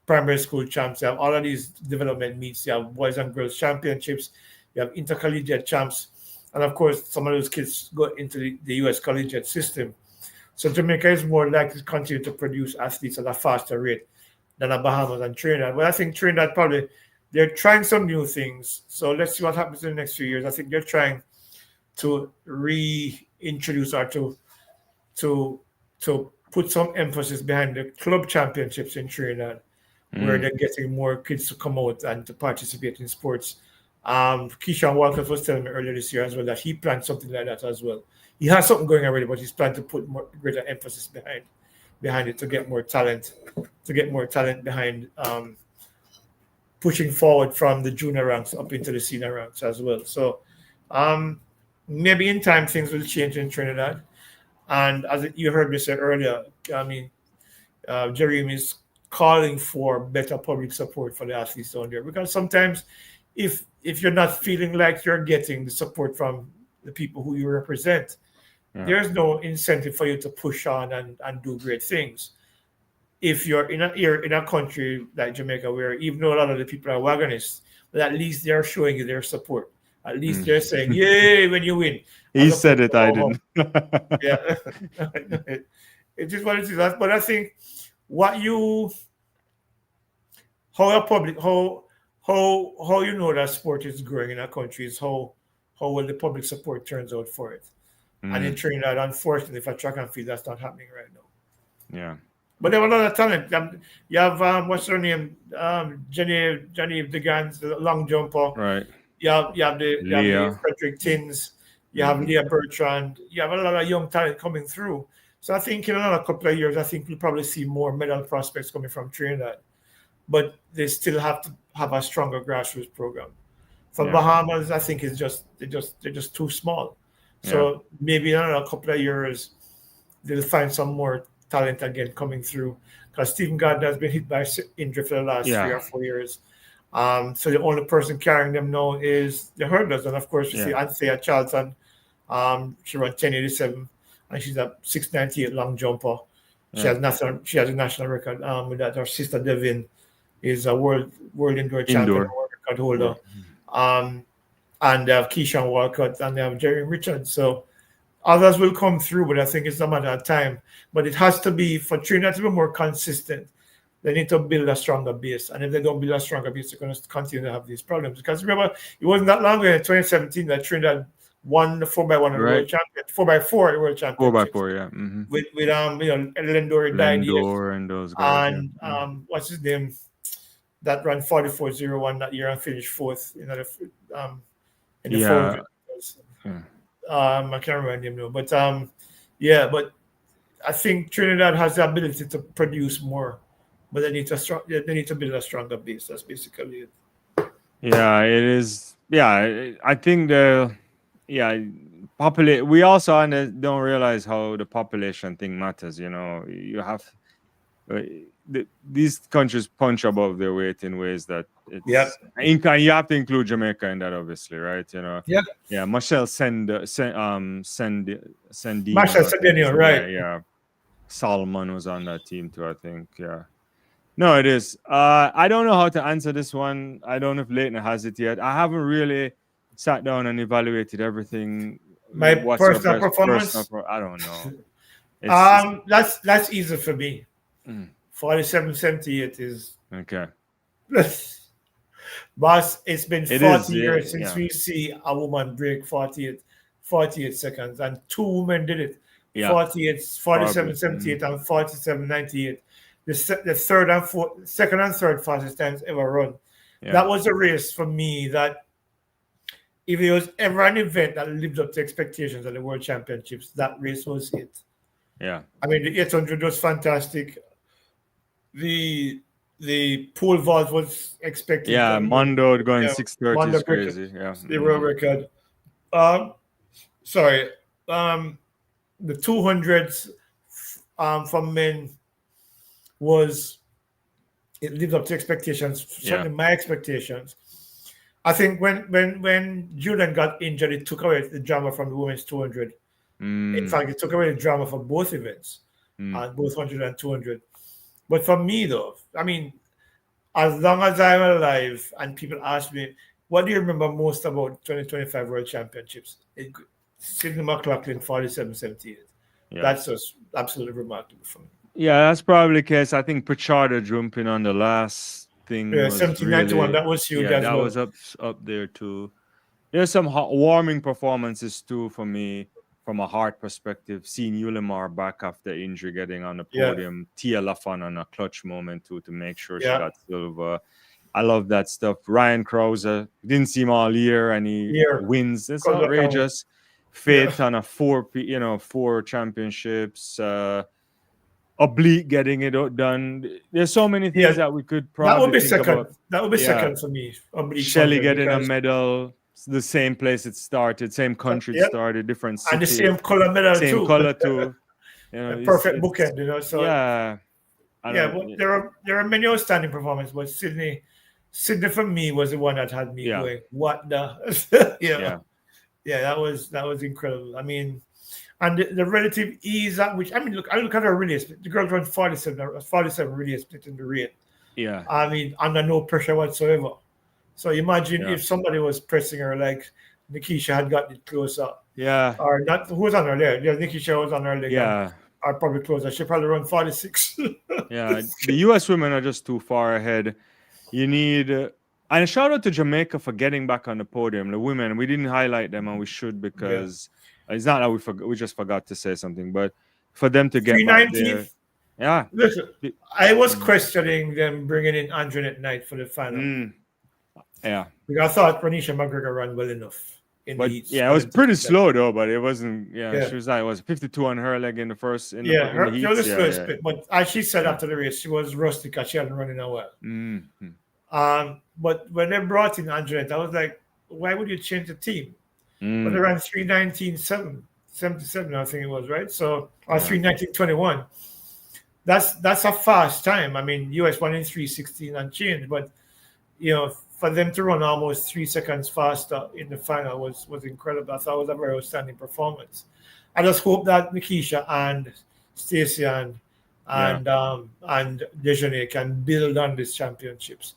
primary school champs, they have all of these development meets, they have boys and girls championships, you have intercollegiate champs, and of course, some of those kids go into the US collegiate system. So Jamaica is more likely to continue to produce athletes at a faster rate than the Bahamas and Trinidad. But I think Trinidad probably, they're trying some new things. So let's see what happens in the next few years. I think they're trying to reintroduce or to put some emphasis behind the club championships in Trinidad, where they're getting more kids to come out and to participate in sports. Keyshawn Walker was telling me earlier this year as well that he planned something like that as well. He has something going already, but he's planning to put more greater emphasis behind it to get more talent behind pushing forward from the junior ranks up into the senior ranks as well. So maybe in time things will change in Trinidad. And as you heard me say earlier, I mean, Jeremy is calling for better public support for the athletes down there, because sometimes if you're not feeling like you're getting the support from the people who you represent, there's no incentive for you to push on and do great things. If you're in a country like Jamaica, where even though a lot of the people are wagonists, but at least they're showing you their support. At least they're saying, "Yay!" when you win. He said it, I didn't. Yeah, it is what it is. But I think how you know that sport is growing in a country is how well the public support turns out for it. And in Trinidad, unfortunately, for track and field, that's not happening right now. Yeah. But they have a lot of talent. You have what's her name? Genevieve DeGans, the long jumper. Right. You have the Frederick Tins. You have Leah Bertrand. You have a lot of young talent coming through. So I think in another couple of years, I think we'll probably see more medal prospects coming from Trinidad. But they still have to have a stronger grassroots program. For Bahamas, I think they're just too small. So maybe in another couple of years, they'll find some more talent again coming through. Because Stephen Gardner has been hit by injury for the last 3 or 4 years. So the only person carrying them now is the hurdlers. And of course, you see Anthea Charlton. She ran 10:87, and she's a 6:98 long jumper. She has a national record with that. Her sister Devin is a world indoor champion, world record holder. And they have Keyshawn Walcott and they have Jerry Richards. So others will come through, but I think it's a matter of time. But it has to be, for Trinidad to be more consistent, they need to build a stronger base. And if they don't build a stronger base, they're going to continue to have these problems. Because remember, it wasn't that long ago in 2017 that Trinidad won the 4x1 world champion, 4x4 the world championship. 4x4, yeah. Mm-hmm. With Lendore died. And those guys. And what's his name? That ran 44.01 that year and finished fourth in the 400. I can't remember him now, but but I think Trinidad has the ability to produce more, but they need to build a stronger base. That's basically it. Yeah, it is. Yeah, I think we also don't realize how the population thing matters. You know, you have these countries punch above their weight in ways that and you have to include Jamaica in that, obviously, right? You know, Marcel Sendinho, right? Yeah, Salman was on that team too, I think. Yeah, no, it is. I don't know how to answer this one. I don't know if Leighton has it yet. I haven't really sat down and evaluated everything. My personal performance. I don't know. That's easy for me. 47.78 is okay. Boss, it's been 40 years since we see a woman break 48 seconds, and two women did it. 47.78 and 47.98. The second and third fastest times ever run. Yeah. That was a race for me that if there was ever an event that lived up to expectations at the World Championships, that race was it. Yeah. I mean, the 800 was fantastic. The pole vault was expected. Yeah, Mondo going 6:30 is crazy. Yeah, the world record. The 200s for men it lived up to expectations. Certainly my expectations. I think when Julian got injured, it took away the drama from the women's 200. In fact, it took away the drama for both events, both 100 and 200. But for me, though, I mean, as long as I'm alive and people ask me, what do you remember most about 2025 World Championships? Sydney McLaughlin, 47.78. Yeah. absolutely remarkable for me. Yeah, that's probably the case. I think Pachada jumping on the last thing Yeah, was 1791, really, that was huge yeah, as that well. was up there too. There's some warming performances too for me from a heart perspective. Seeing Ulimar back after injury, getting on the Yeah, podium. Tia Lafon on a clutch moment too to make sure she yeah, got silver. I love that stuff. Ryan Krauser didn't see him all year and he here, wins. It's because that one. outrageous. Yeah, Faith on a four championships. Oblique getting it done. There's so many yeah, things that we could that would probably be think second. about. That would be Yeah, second for me, oblique Shelley 100, getting a because medal, the same place it started, same country it yeah, started, different and the city, same color medal same too. color too. A It's perfect bookend, So yeah. I yeah, don't. but there are many outstanding performances, but Sydney for me was the one that had me Yeah, going, what the yeah. yeah, Yeah, that was incredible. I mean, and the relative ease at which, I mean, look, I look at her relay split. The girl run 47 relay split in the rain. yeah, I mean, under no pressure whatsoever. So imagine yeah, if somebody was pressing her like Nikisha had gotten it closer, yeah, or not. Who was on her leg? Yeah, Nikisha was on her leg, and yeah, or probably closer. She probably run 46. yeah. The U.S. women are just too far ahead. You need. And a shout out to Jamaica for getting back on the podium. The women, we didn't highlight them, and we should Yeah, because it's not that we just forgot to say something, but for them to get back 319th. there, yeah, Listen, I was mm, questioning them bringing in Antoinette Knight for the final mm, yeah. because I thought Renisha McGregor ran well enough in the But heats yeah, it for was them to pretty do that. slow though. But it wasn't. Yeah, Yeah, she was like, it was 52 on her leg in the first yeah, in the there was heats. a Yeah, slow yeah, split, but as she said yeah. after the race, she was rusty because she hadn't run in a while. Mm-hmm. But when they brought in Antoinette, I was like, why would you change the team? But they Mm, ran 3:19.77, I think it was, right? So, or yeah, 3:19.21. That's a fast time. I mean, US won in 3:16 and change, but for them to run almost 3 seconds faster in the final was incredible. I thought it was a very outstanding performance. I just hope that Nikisha and Stacey yeah, and Dejanay can build on these championships.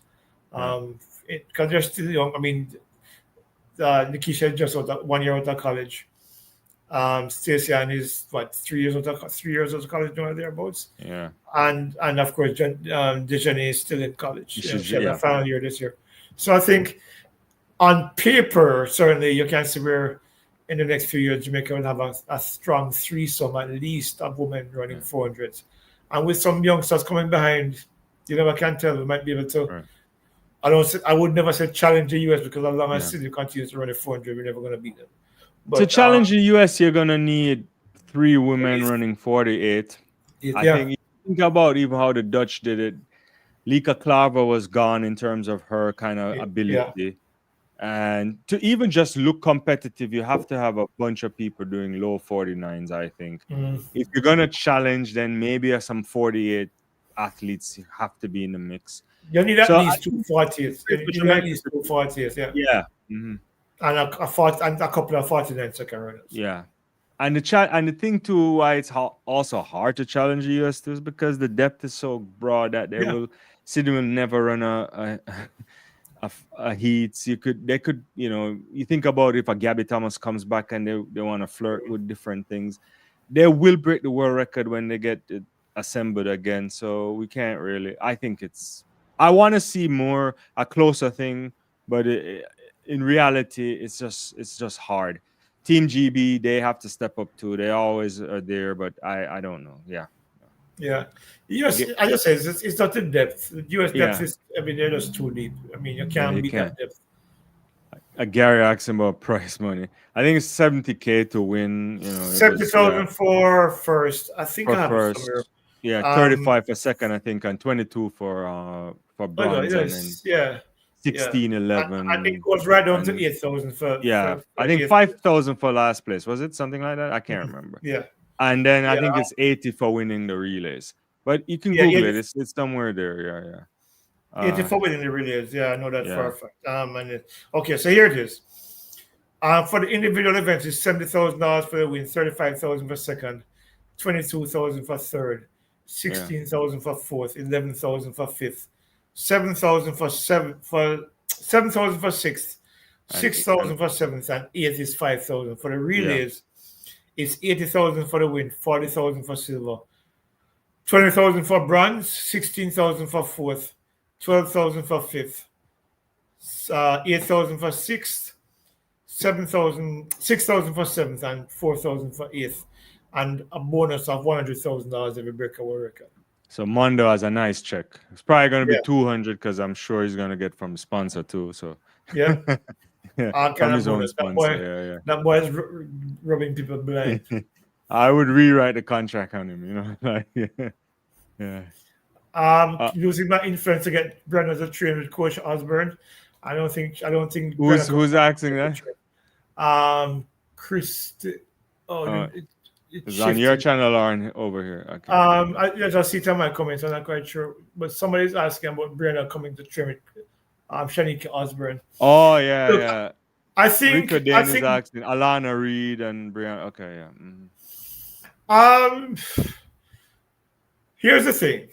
yeah, Because they're still young. I mean, Nikisha just 1 year out of college. Stacey is what 3 years out of college now thereabouts, yeah. and of course Dejanay is still in college. She's She has a yeah, final year this year, so I think on paper certainly you can see where in the next few years Jamaica will have a strong threesome at least of women running yeah. 400s, and with some youngsters coming behind, you never can tell. We might be able to. Right. I would never say challenge the US because as long as Yeah. Sydney continues to run a 400, we're never going to beat them. To But challenge the US, you're gonna need three at women least, running 48. I yeah, think you think about even how the Dutch did it. Lika Klaver was gone in terms of her kind of yeah. ability. And to even just look competitive, you have to have a bunch of people doing low 49s, I think. Mm. If you're gonna challenge, then maybe some 48 athletes have to be in the mix. You need at So I least two think forties. for You need at Jamaica, least two forties, yeah, yeah. Mhm. and a couple of 49 second runners. Yeah. And the thing too why it's also hard to challenge the US too is because the depth is so broad that Yeah, Sydney will never run a heats. They could you think about if a Gabby Thomas comes back and they want to flirt with different things, they will break the world record when they get it assembled again. So we can't really. I think I want to see more a closer thing, but in reality, it's just hard. Team GB, they have to step up too. They always are there, but I don't know. Yeah, yeah. US, Ge- I just say it's not the depth. The US depth yeah, is, I mean, they're just too deep. I mean, you yeah. can't You beat can't. that depth. Gary asked him about prize money. I think it's 70K to win. It was 70,000 for first. I think for I have it somewhere. first. Yeah, Um, 35 for second, I think, and 22 for oh no, bronze, and then yes, yeah, yeah. 16, And I think it 11, goes right down to and 8,000 yeah, for I think eighth. 5,000 for last place. Was it something like that? I can't remember. Yeah, And then I yeah, think it's 80 for winning the relays. But you can yeah. Google it. It's somewhere there. Yeah, yeah. 84 winning the relays. Yeah, I know that for a Yeah, fact. Okay, so here it is. For the individual events, it's $70,000 for the win, 35,000 for second, 22,000 for third, yeah. 16,000 for fourth, 11,000 for fifth, 7,000 for 7,000 for sixth, And 6,000 for seventh, and eighth is 5,000. For the yeah, relays, It's 80,000 for the win, 40,000 for silver, 20,000 for bronze, 16,000 for fourth, 12,000 for fifth, 8,000 for sixth, 7,000, 6,000 for seventh, and 4,000 for eighth, and a bonus of $100,000 every break a world record. So Mondo has a nice check. It's probably going to be Yeah. 200 because I'm sure he's going to get from sponsor too. So Yeah. yeah, from his own sponsor. That boy is rubbing people blind. I would rewrite the contract on him. You know, like yeah. Using my influence to get Brianna to train with Coach Osborne. I don't think. Who's asking that? Christy. It's on your channel or over here? Okay. I just see it on my comments. I'm not quite sure, but somebody's asking about Brianna coming to train with Shanika Osborne. Oh yeah, look, yeah. I think is asking Alana Reed and Brianna. Okay, yeah. Here's the thing.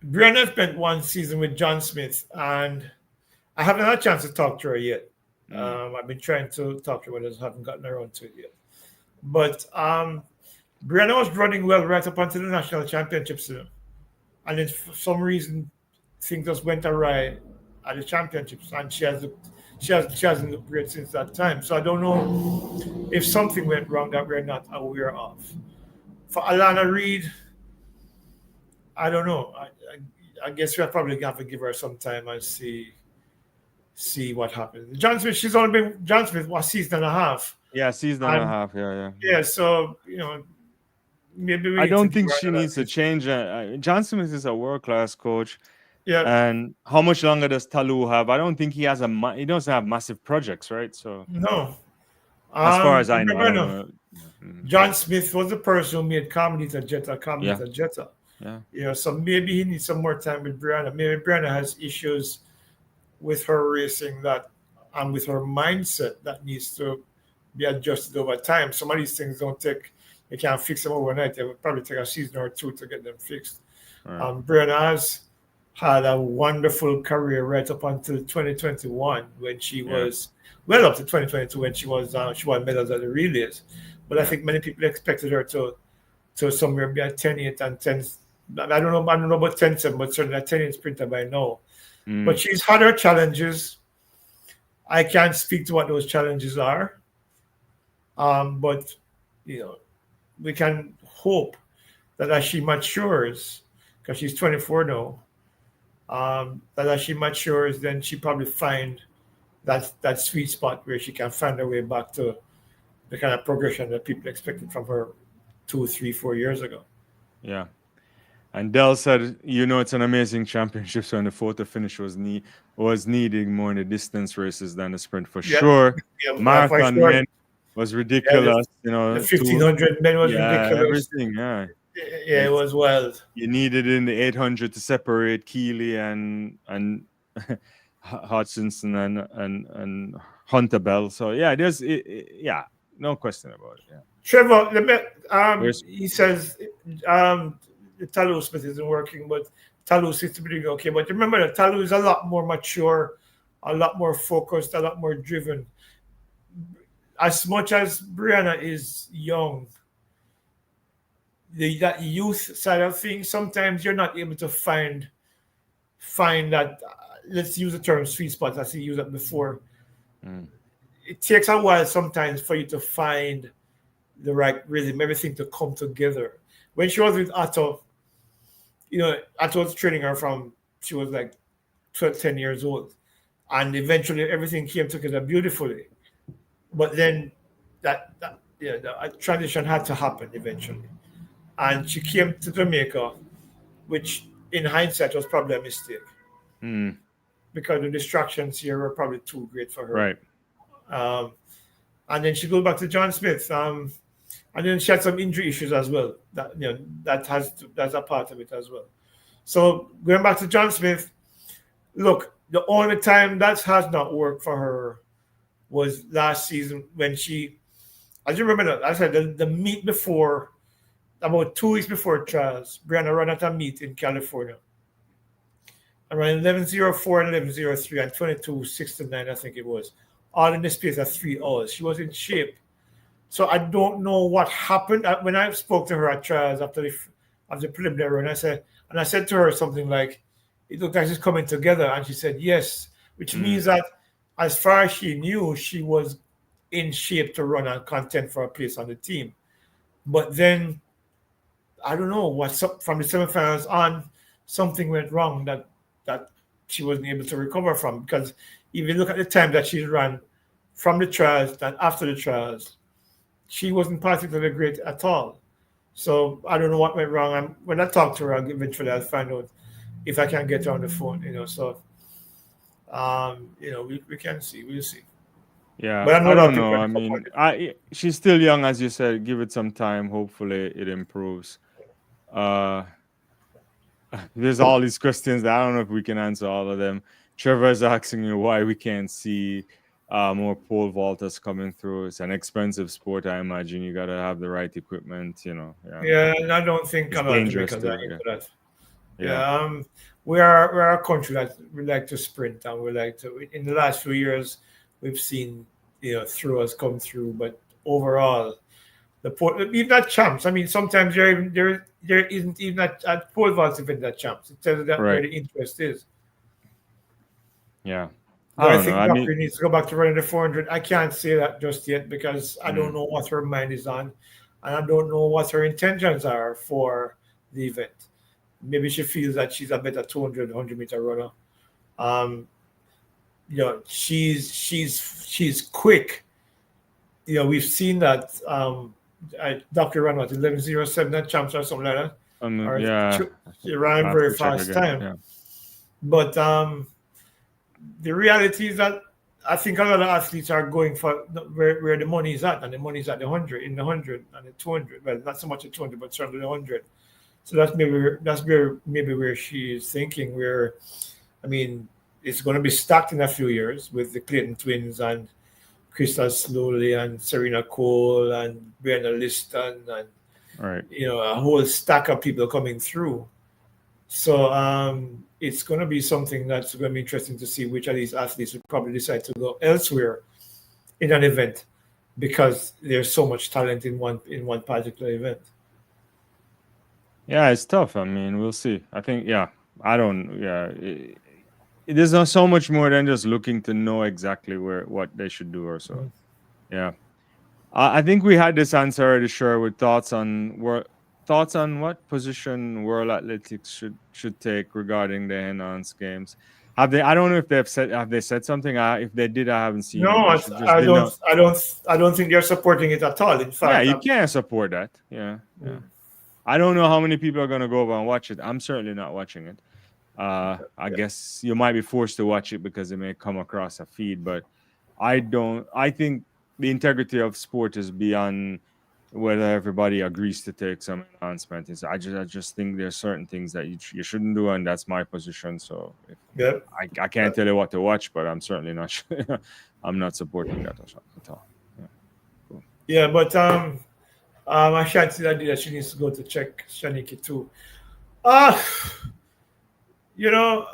Brianna spent one season with John Smith, and I haven't had a chance to talk to her yet. I've been trying to talk to her, but I just haven't gotten around to it yet. But Brianna was running well right up until the national championships, and then for some reason things just went awry at the championships, and she hasn't looked great since that time. So I don't know if something went wrong that we're not aware of. For Alana Reed, I don't know. I guess we'll probably have to give her some time and see what happens. John Smith, she's only been John Smith a season and a half. Yeah, season and a half. Yeah. Yeah, so maybe I don't think she needs to change. John Smith is a world-class coach. Yeah. And how much longer does Talu have? I don't think he has he doesn't have massive projects, right? So no. As far as I know. John Smith was the person who made Carmelita Jetta. Yeah. So maybe he needs some more time with Brianna. Maybe Brianna has issues with her racing and with her mindset that needs to be adjusted over time. Some of these things you can't fix them overnight. It would probably take a season or two to get them fixed. Right. Brianna has had a wonderful career right up until 2021 when she was well up to 2022 when she won medals at the relays. But I think many people expected her to somewhere be at 10-8 and 10. I don't know about 10-7, but certainly a 10-8 sprinter by now. But she's had her challenges. I can't speak to what those challenges are. But we can hope that as she matures, because she's 24 now, that as she matures, then she probably find that sweet spot where she can find her way back to the kind of progression that people expected from her 2, 3, 4 years ago. Yeah. And Dell said, it's an amazing championship, so the photo finish was needing more in the distance races than the sprint for sure. Yeah, Marathon men was ridiculous. The 1,500 men was ridiculous. Everything, yeah. Yeah, it was wild. You needed in the 800 to separate Keeley and Hutchinson and Hunter Bell. So yeah, no question about it. Yeah. Trevor, he says the Talu Smith isn't working, but Talu seems to be doing okay. But remember that Talu is a lot more mature, a lot more focused, a lot more driven. As much as Brianna is young, that youth side of things, sometimes you're not able to find that, let's use the term sweet spot as you used it before. It takes a while sometimes for you to find the right rhythm, everything to come together. When she was with Atto, Atto was training her from she was like 12, 10 years old. And eventually everything came together beautifully. But then that transition had to happen eventually. And she came to Jamaica, which in hindsight was probably a mistake. Because the distractions here were probably too great for her. Right. And then she goes back to John Smith. And then she had some injury issues as well. That's a part of it as well. So going back to John Smith, look, the only time that has not worked for her was last season when she, as you remember, I said the meet before, about 2 weeks before trials, Brianna ran at a meet in California. I ran 11:04 and 11:03 and 22:69, I think it was, all in the space of 3 hours. She was in shape. So I don't know what happened. When I spoke to her at trials after the preliminary run, I said to her something like, "It looked like she's coming together," and she said yes, which means that as far as she knew, she was in shape to run and contend for a place on the team. But then I don't know what's up from the semifinals on. Something went wrong that she wasn't able to recover from, because if you look at the time that she ran from the trials and after the trials, she wasn't particularly great at all. So I don't know what went wrong. When I talk to her, eventually I'll find out if I can get her on the phone. So we can see. We'll see. Yeah, But I know I a lot don't of people know. are I mean, she's still young, as you said. Give it some time. Hopefully, it improves. Uh, there's all these questions that I don't know if we can answer all of them. Trevor's asking you why we can't see more pole vaulters coming through. It's an expensive sport, I imagine. You got to have the right equipment, Yeah, Yeah, and I don't think it's a lot of dangerous Jamaicans are too. into Yeah, that. yeah, Yeah, we're a country that we like to sprint, and we like to. In the last few years, we've seen throwers come through, but overall, even at champs. I mean, sometimes there isn't even at pole vault event at champs. It tells you that where right. the interest is. Yeah, Do I I don't know. think I mean, Doctor needs to go back to running the 400? I can't say that just yet because I don't mm, know what her mind is on, and I don't know what her intentions are for the event. Maybe she feels that she's a better 200, 100-meter runner. Um, she's quick. We've seen that. Dr. ran what 11:07 at champs or something like that, or yeah, she ran I have very to check fast again. time. Yeah, But the reality is that I think a lot of athletes are going for where the money is at, and the money is at the 100, in the 100 and the 200. Well, not so much the 200, but certainly the 100. So maybe where she is thinking. Where, I mean, it's going to be stacked in a few years with the Clayton twins and Crystal Slowly and Serena Cole and Brianna Liston and all right. a whole stack of people coming through. So it's going to be something that's going to be interesting to see which of these athletes would probably decide to go elsewhere in an event, because there's so much talent in one particular event. Yeah, it's tough. I mean, we'll see. I think, yeah, I don't, yeah. There's not so much more than just looking to know exactly what they should do or so. Yeah. I think we had this answer already, sure, with thoughts on what position World Athletics should take regarding the enhanced games. Have they? I don't know if have they said something. If they did, I haven't seen it. No, They should just I did don't. not. I don't think they're supporting it at all. In Yeah, fact, you can't support that. Yeah, yeah. I don't know how many people are gonna go over and watch it. I'm certainly not watching it. I yeah. guess you might be forced to watch it because it may come across a feed, but I don't. I think the integrity of sport is beyond whether everybody agrees to take some enhancement. I just think there's certain things that you shouldn't do, and that's my position. So Yeah. I can't tell you what to watch, but I'm certainly not. I'm not supporting that at all. Yeah, cool. Yeah, but I can't see that she needs to go to check Shaniki too. Uh you know,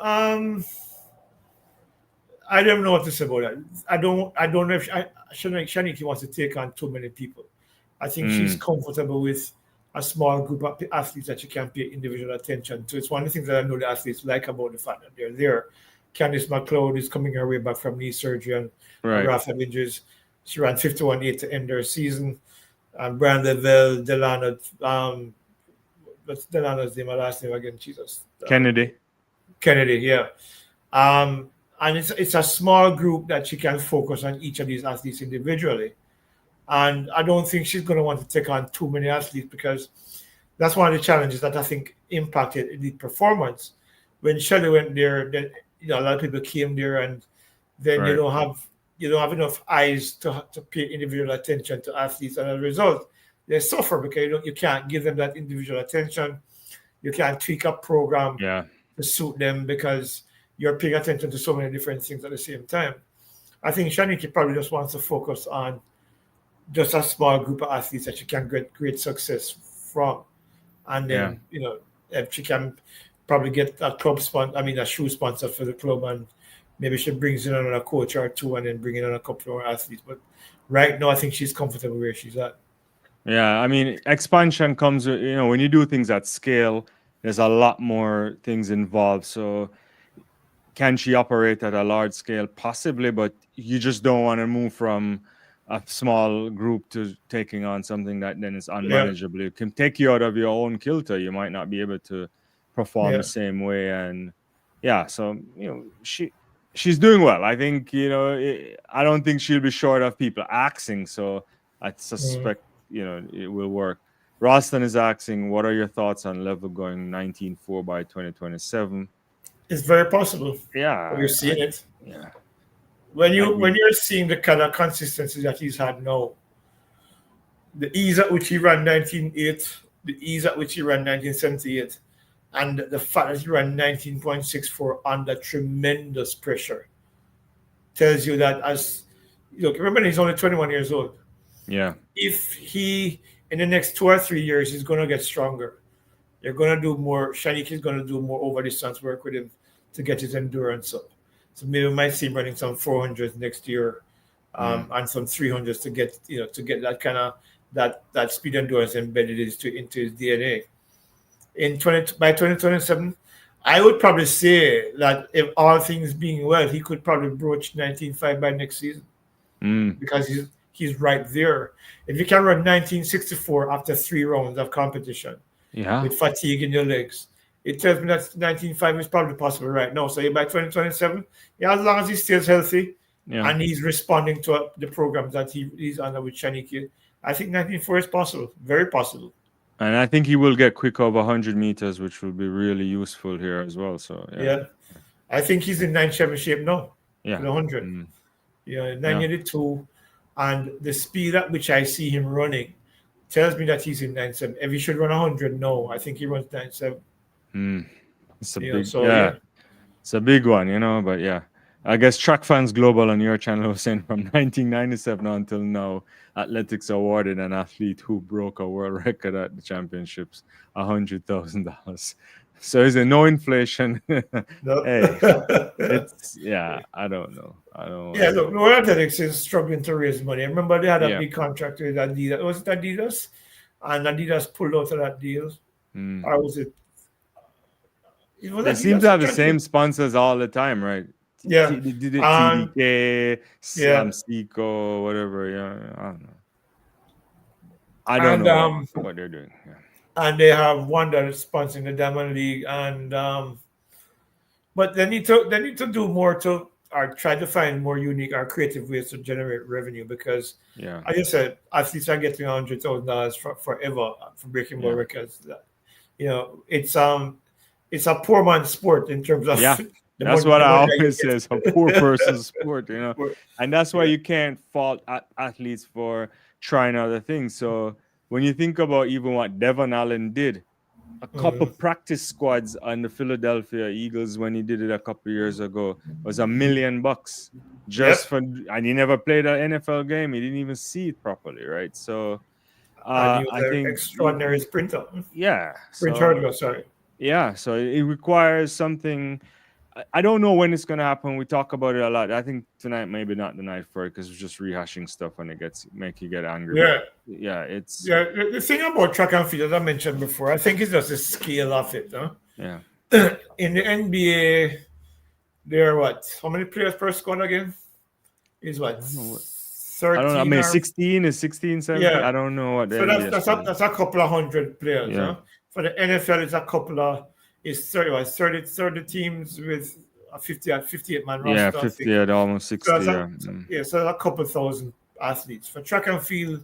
I don't know what to say about that. I don't know if Shaniki wants to take on too many people. I think she's Mm, comfortable with a small group of athletes that she can pay individual attention to. It's one of the things that I know the athletes like about the fact that they're there. Candice McLeod is coming her way back from knee surgery and a right. raft of injuries. She ran 51.8 to end her season. And Brand Neville, Delano, what's Delano's name? My last name again, Jesus. Kennedy. Kennedy, yeah. And it's a small group that she can focus on each of these athletes individually. And I don't think she's going to want to take on too many athletes, because that's one of the challenges that I think impacted elite performance. When Shelley went there, then a lot of people came there, and then Right. you don't have enough eyes to pay individual attention to athletes, and as a result, they suffer because you can't give them that individual attention. You can't tweak a program Yeah. to suit them because you're paying attention to so many different things at the same time. I think Shaniki probably just wants to focus on just a small group of athletes that she can get great success from. And Yeah. then, if she can probably get a shoe sponsor for the club, and maybe she brings in another coach or two and then bring in a couple more athletes. But right now, I think she's comfortable where she's at. Yeah, I mean, expansion comes with, when you do things at scale, there's a lot more things involved. So, can she operate at a large scale? Possibly, but you just don't want to move from a small group to taking on something that then is Yeah, unmanageable. It can take you out of your own kilter. You might not be able to perform the yeah. same way. And yeah, so she's doing well. I think I don't think she'll be short of people asking. So I Mm. suspect it will work. Roston is asking, what are your thoughts on level going 19-4 by 2027? It's very possible. But Yeah, you're seeing it. yeah, When I you're seeing the kind of consistency that he's had now, the ease at which he ran 19.8, the ease at which he ran 1978, and the fact that he ran 19.64 under tremendous pressure tells you that as look, remember he's only 21 years old. yeah. If he in the next 2 or 3 years he's gonna get stronger. You're gonna do more. Shanik is gonna do more over distance work with him to get his endurance up. So maybe we might see him running some 400s next year, and some 300s to get to get that kind of that speed endurance embedded into his DNA. In 20 by 2027, I would probably say that if all things being well, he could probably broach 19.5 by next season Mm. because he's right there. If you can run 19.64 after 3 rounds of competition Yeah. with fatigue in your legs, it tells me that 19.5 is probably possible right now. So by 2027, yeah, as long as he stays healthy Yeah. and he's responding to the programs that he's under with Shaniki, I think 19.4 is possible, very possible. And I think he will get quick over 100 meters, which will be really useful here as well. So, yeah. Yeah, I think he's in 9.7 shape now for Yeah. the 100. Mm. Yeah, Yeah. 9.82, and the speed at which I see him running tells me that he's in 9.7. If he should run 100, no, I think he runs 9.7. Mm. It's a Yeah, big, so yeah, yeah, it's a big one, but yeah. I guess Track Fans Global on your channel was saying from 1997 until now, Athletics awarded an athlete who broke a world record at the championships $100,000. So is there no inflation? no. Hey, I don't know. I don't Yeah, want to. look, World Athletics is struggling to raise money. Remember, they had a Yeah. big contract with Adidas. Was it Adidas? And Adidas pulled out of that deal. Mm. Or was it? It was They seem to Adidas. I'm have the trying to. same sponsors all the time, right? Yeah. They did it And TDK, yeah. Seco, whatever. Yeah, I don't know. I don't And know what they're doing. Yeah. and they have one that is sponsoring the Diamond League. And but they need to do more to or try to find more unique or creative ways to generate revenue because Yeah. as I said, athletes are getting $100,000 forever for breaking world Yeah. records. It's a poor man's sport in terms of Yeah. the That's money what the I money that always say. It's a poor you person's sport. get. And that's why Yeah. you can't fault athletes for trying other things. So when you think about even what Devon Allen did, a couple Mm. practice squads on the Philadelphia Eagles when he did it a couple years ago was $1 million just Yep. for, and he never played an NFL game. He didn't even see it properly, right? So And he was I an think extraordinary sprinter. yeah. Sprint So hurdler, sorry. yeah, so it requires something. I don't know when it's gonna happen. We talk about it a lot. I think tonight maybe not the night for it because we're just rehashing stuff when it gets make you get angry. But Yeah. yeah, it's Yeah. The thing about track and field, as I mentioned before, I think it's just the scale of it. Huh? yeah. In the NBA, there are what? How many players per squad again? Is I what? don't know what. I don't know. I 13 mean, or 16 is 16, 17. yeah. I don't know what the So that's NBA that's a, squad is. that's a couple of hundred players, Yeah. huh? For the NFL, it's a couple of it's 30, what, 30 teams with a 58 man Yeah, roster, I 50 think. at almost So 60. Yeah. so a couple thousand athletes. For track and field,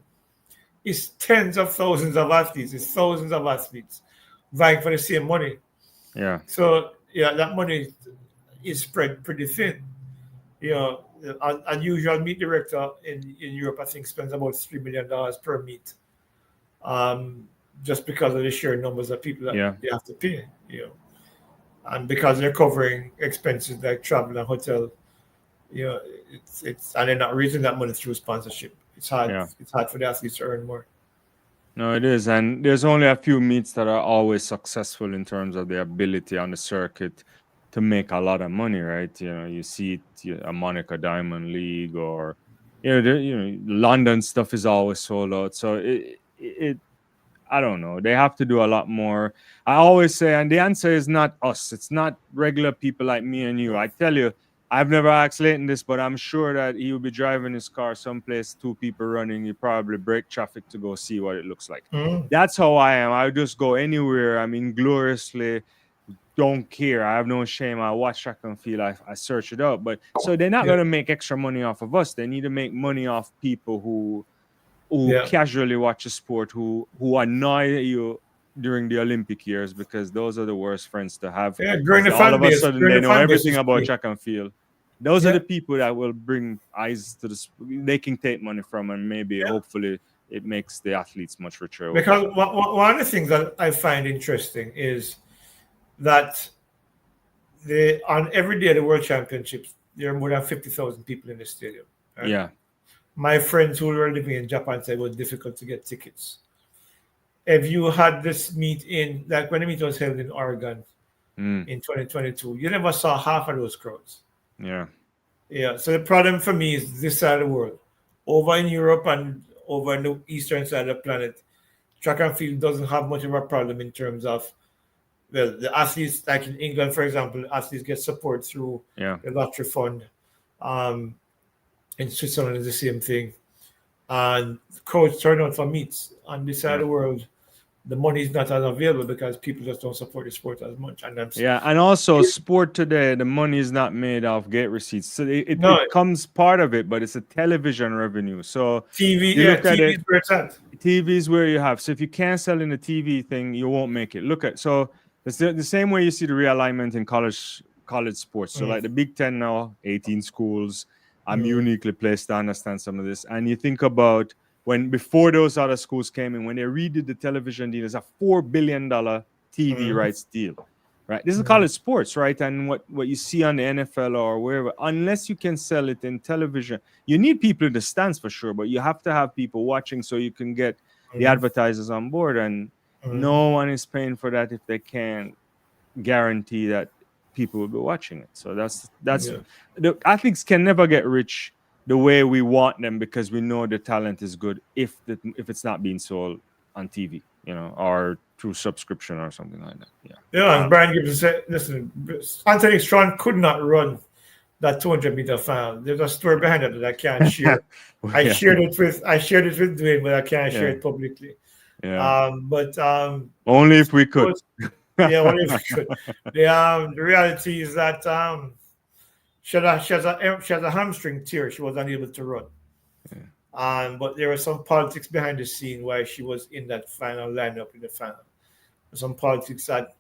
it's tens of thousands of athletes, it's thousands of athletes vying for the same money. Yeah. So yeah, that money is spread pretty thin. An unusual meet director in Europe, I think, spends about $3 million per meet, just because of the sheer numbers of people that Yeah. they have to pay. And because they're covering expenses like travel and hotel. It's and they're not raising that money through sponsorship. It's hard. Yeah. It's hard for the athletes to earn more. No, it is. And there's only a few meets that are always successful in terms of the ability on the circuit to make a lot of money, right? You see it, a Monica Diamond League or, London stuff is always sold out. So it I don't know. They have to do a lot more. I always say, and the answer is not us. It's not regular people like me and you. I tell you, I've never asked Leighton this, but I'm sure that he will be driving his car someplace, two people running. You probably break traffic to go see what it looks like. Mhm. That's how I am. I just go anywhere. I mean, gloriously don't care. I have no shame. I watch track and field. I search it out. But so they're not Yeah, going to make extra money off of us. They need to make money off people who yeah, casually watch a sport, who annoy you during the Olympic years, because those are the worst friends to have. yeah. Because all of a sudden they know everything Is about key. track and field. Those are Yeah, the people that will bring eyes to they can take money from, and maybe yeah. hopefully it makes the athletes much richer over Because time. one of the things that I find interesting is that on every day of the World Championships, there are more than 50,000 people in the stadium. Right? Yeah. My friends who were living in Japan said it was difficult to get tickets. If you had this meet like when the meet was held in Oregon Mm. in 2022, you never saw half of those crowds. Yeah. Yeah. So the problem for me is this side of the world. Over in Europe and over in the eastern side of the planet, track and field doesn't have much of a problem in terms of, well, the athletes, like in England, for example, athletes get support through Yeah. the lottery fund. Um, in Switzerland, is the same thing. And crowds turn out for meets. On this side of Yeah. the world, the money is not as available because people just don't support the sport as much. And Yeah, and also sport today, the money is not made off gate receipts. So no, it comes part of it, but it's a television revenue. So TV, you yeah, look at TV it, is where it's at. TV is where you have. So if you can't sell in the TV thing, you won't make it. Look at so it's the same way you see the realignment in college sports. So Mm, like the Big Ten now, 18 schools. I'm mm, uniquely placed to understand some of this. And you think about when before those other schools came in, when they redid the television deal, it's a $4 billion TV mm, rights deal. Right. This is mm, college sports, right? And what you see on the NFL or wherever, unless you can sell it in television, you need people in the stands for sure, but you have to have people watching so you can get the mm, advertisers on board. And mm. no one is paying for that if they can't guarantee that people will be watching it. So that's Yeah. the athletes can never get rich the way we want them, because we know the talent is good if it's not being sold on TV, or through subscription or something like that. Yeah. Yeah, and Brian Gibbs said, listen, Anthony Strong could not run that 200-meter final. There's a story behind it that I can't share. Yeah. I shared it with Dwaine, but I can't share Yeah. it publicly. Yeah. But Only if we could. yeah, only if we could. The reality is that she has a hamstring tear. She was unable to run. But there was some politics behind the scene why she was in that final lineup in the final. Some politics that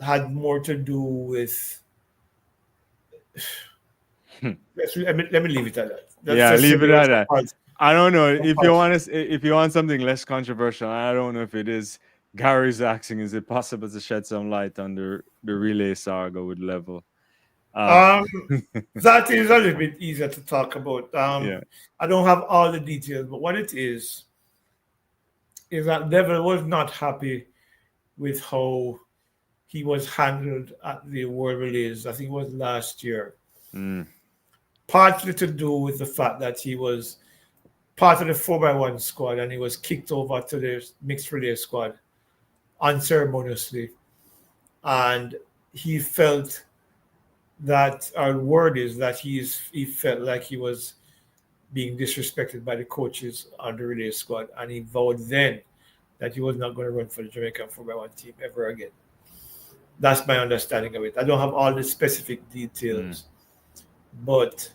had more to do with. Let me leave it at that. Yeah, leave it at that. Politics. I don't know if you want something less controversial. I don't know if it is. Gary's asking, is it possible to shed some light on the relay saga with Level? That is a little bit easier to talk about. Yeah. I don't have all the details, but what it is that Neville was not happy with how he was handled at the World Relays. I think it was last year. Partly to do with the fact that he was part of the 4x1 squad and he was kicked over to the mixed relay squad unceremoniously. And he felt that our word is that he felt like he was being disrespected by the coaches on the relay squad, and he vowed then that he was not going to run for the Jamaican 4x1 team ever again. That's my understanding of it. I don't have all the specific details, but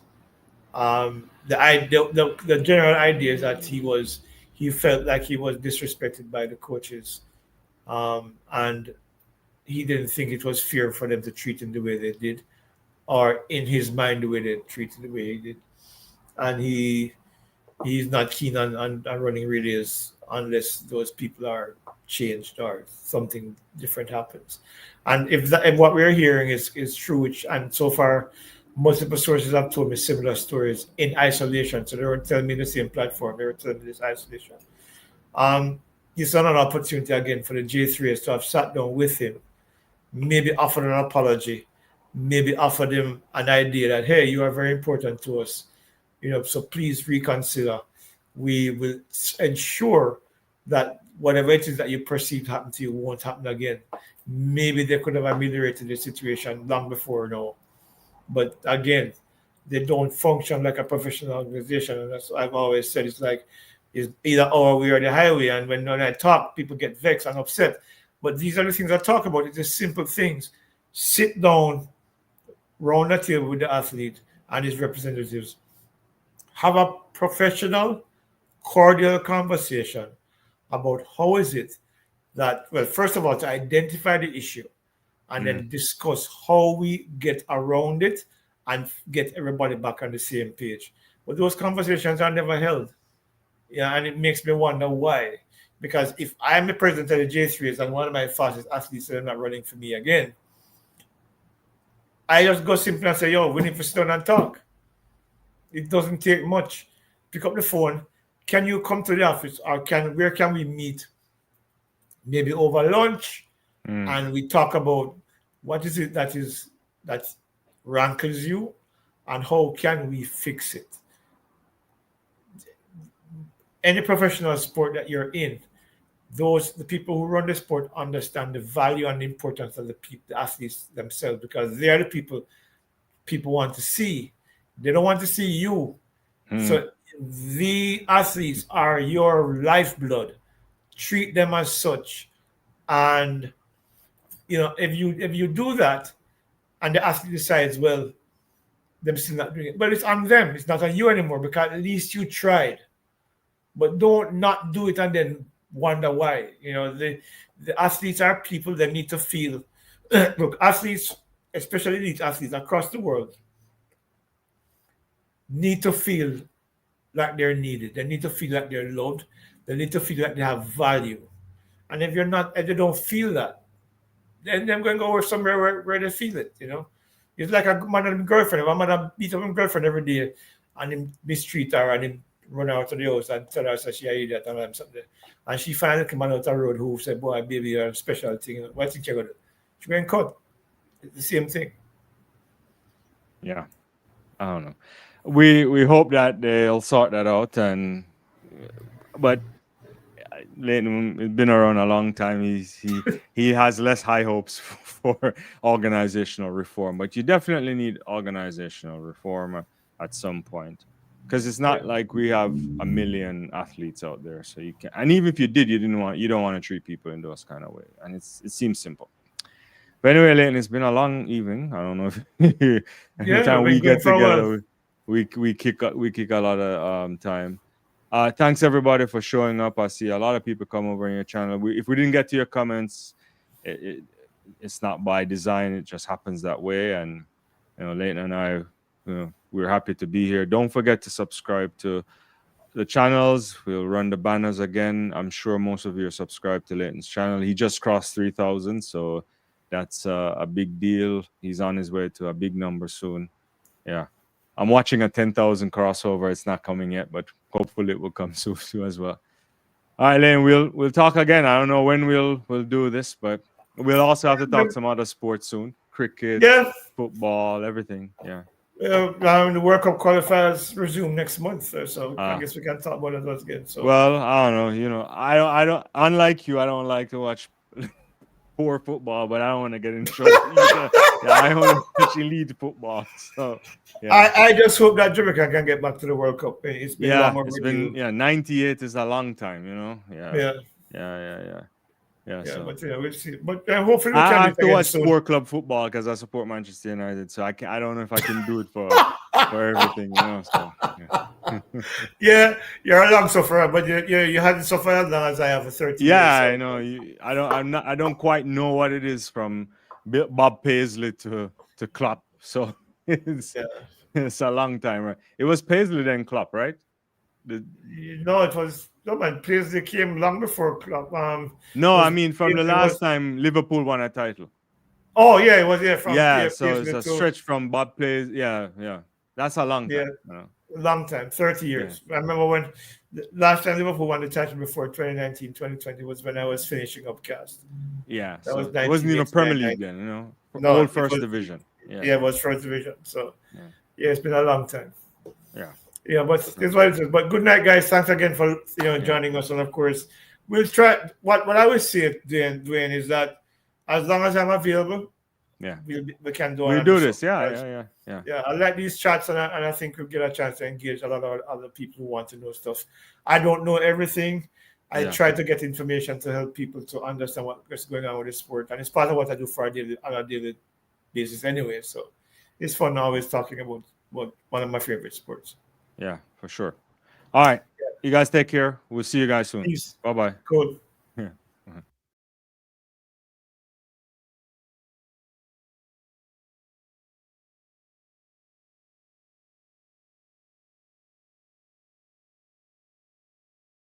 the general idea is that he felt like he was disrespected by the coaches, and he didn't think it was fair for them to treat him the way they did, or in his mind the way they treated the way he did, and he's not keen on running relays unless those people are changed or something different happens. And if what we're hearing is true, which and so far multiple sources have told me similar stories in isolation, so they weren't telling me the same platform, they were telling me this isolation. It's not an opportunity again for the J3s to have sat down with him, maybe offered an apology, maybe offered him an idea that, hey, you are very important to us. So please reconsider. We will ensure that whatever it is that you perceive happen to you won't happen again. Maybe they could have ameliorated the situation long before now. But again, they don't function like a professional organization. And that's what I've always said. It's either our way or the highway. And when I talk, people get vexed and upset. But these are the things I talk about. It's just simple things. Sit down, round the table with the athlete and his representatives. Have a professional, cordial conversation about how is it that, well, first of all, to identify the issue and then discuss how we get around it and get everybody back on the same page. But those conversations are never held. Yeah, and it makes me wonder why. Because if I'm the president of the J3s and one of my fastest athletes are not running for me again, I just go simply and say, yo, we need to sit down and talk. It doesn't take much. Pick up the phone. Can you come to the office or where can we meet? Maybe over lunch and we talk about what is it that rankles you and how can we fix it? Any professional sport that you're in, the people who run the sport understand the value and the importance of the athletes themselves because they are the people want to see. They don't want to see you. So the athletes are your lifeblood. Treat them as such. And if you do that and the athlete decides, well, they're still not doing it, but it's on them. It's not on you anymore because at least you tried. But don't not do it and then wonder why. The athletes are people that need to feel. Look, athletes, especially elite athletes across the world, need to feel like they're needed. They need to feel like they're loved. They need to feel like they have value. And if they don't feel that, then they're going to go somewhere where they feel it. It's like a man and girlfriend. If a man beat up his girlfriend every day and him mistreat her and him run out of the house and tell her that she an idiot and something. And she finally come out the road who said, boy, baby, you're a special thing. What think you're going to do? She's going to cut. It's the same thing. Yeah. I don't know. We hope that they'll sort that out but Leighton has been around a long time. He has less high hopes for organizational reform, but you definitely need organizational reform at some point because it's not like we have a million athletes out there, so you can. And even if you did, you don't want to treat people in those kind of way, and it seems simple. But anyway, Leighton, it's been a long evening. I don't know if every time we get together, we kick a lot of time. Thanks everybody for showing up. I see a lot of people come over in your channel. If we didn't get to your comments, it's not by design. It just happens that way. And Leighton and I, we're happy to be here. Don't forget to subscribe to the channels. We'll run the banners again. I'm sure most of you are subscribed to Leighton's channel. He just crossed 3,000, so that's a big deal. He's on his way to a big number soon. Yeah. I'm watching a 10,000 crossover. It's not coming yet, but hopefully it will come soon as well. All right, Leighton, we'll talk again. I don't know when we'll do this, but we'll also have to talk some other sports soon. Cricket, football, everything. Yeah. The World Cup qualifiers resume next month, so I guess we can talk about it again. So. Well, I don't know. I don't. Unlike you, I don't like to watch poor football, but I don't want to get in trouble. I want to actually lead football. So I just hope that Jamaica can get back to the World Cup. It's been long overdue. 98 is a long time, Yeah. So. But we'll see. But hopefully, I have to watch sport club football because I support Manchester United. So I don't know if I can do it for everything, So, yeah, you're a long sufferer, but you hadn't suffered as long as I have for 30 years. Yeah, I know. I don't quite know what it is from Bob Paisley to Klopp. So it's a long time, right? It was Paisley then Klopp, right? No, it was Paisley came long before Klopp. I mean from the last time Liverpool won a title. Oh yeah, it was so it's a stretch from Bob Paisley. Yeah. That's a long time. Yeah, long time, 30 years. Yeah. I remember when the last time Liverpool won the title before 2019, 2020 was when I was finishing up cast. Yeah, so it wasn't even Premier League then, No, old first division. Yeah, it was first division. So yeah, it's been a long time. Yeah. Yeah, but it's what it is. But good night, guys. Thanks again for joining us. And of course, we'll try. What I always say, Dwayne, is that as long as I'm available, Yeah, we can do we another do show. this. Yeah. Yeah, I like these chats, and I think we'll get a chance to engage a lot of other people who want to know stuff. I don't know everything. I try to get information to help people to understand what's going on with the sport, and it's part of what I do on a daily basis anyway. So it's fun always talking about one of my favorite sports. Yeah, for sure. All right, you guys take care. We'll see you guys soon. Peace. Bye bye. Cool.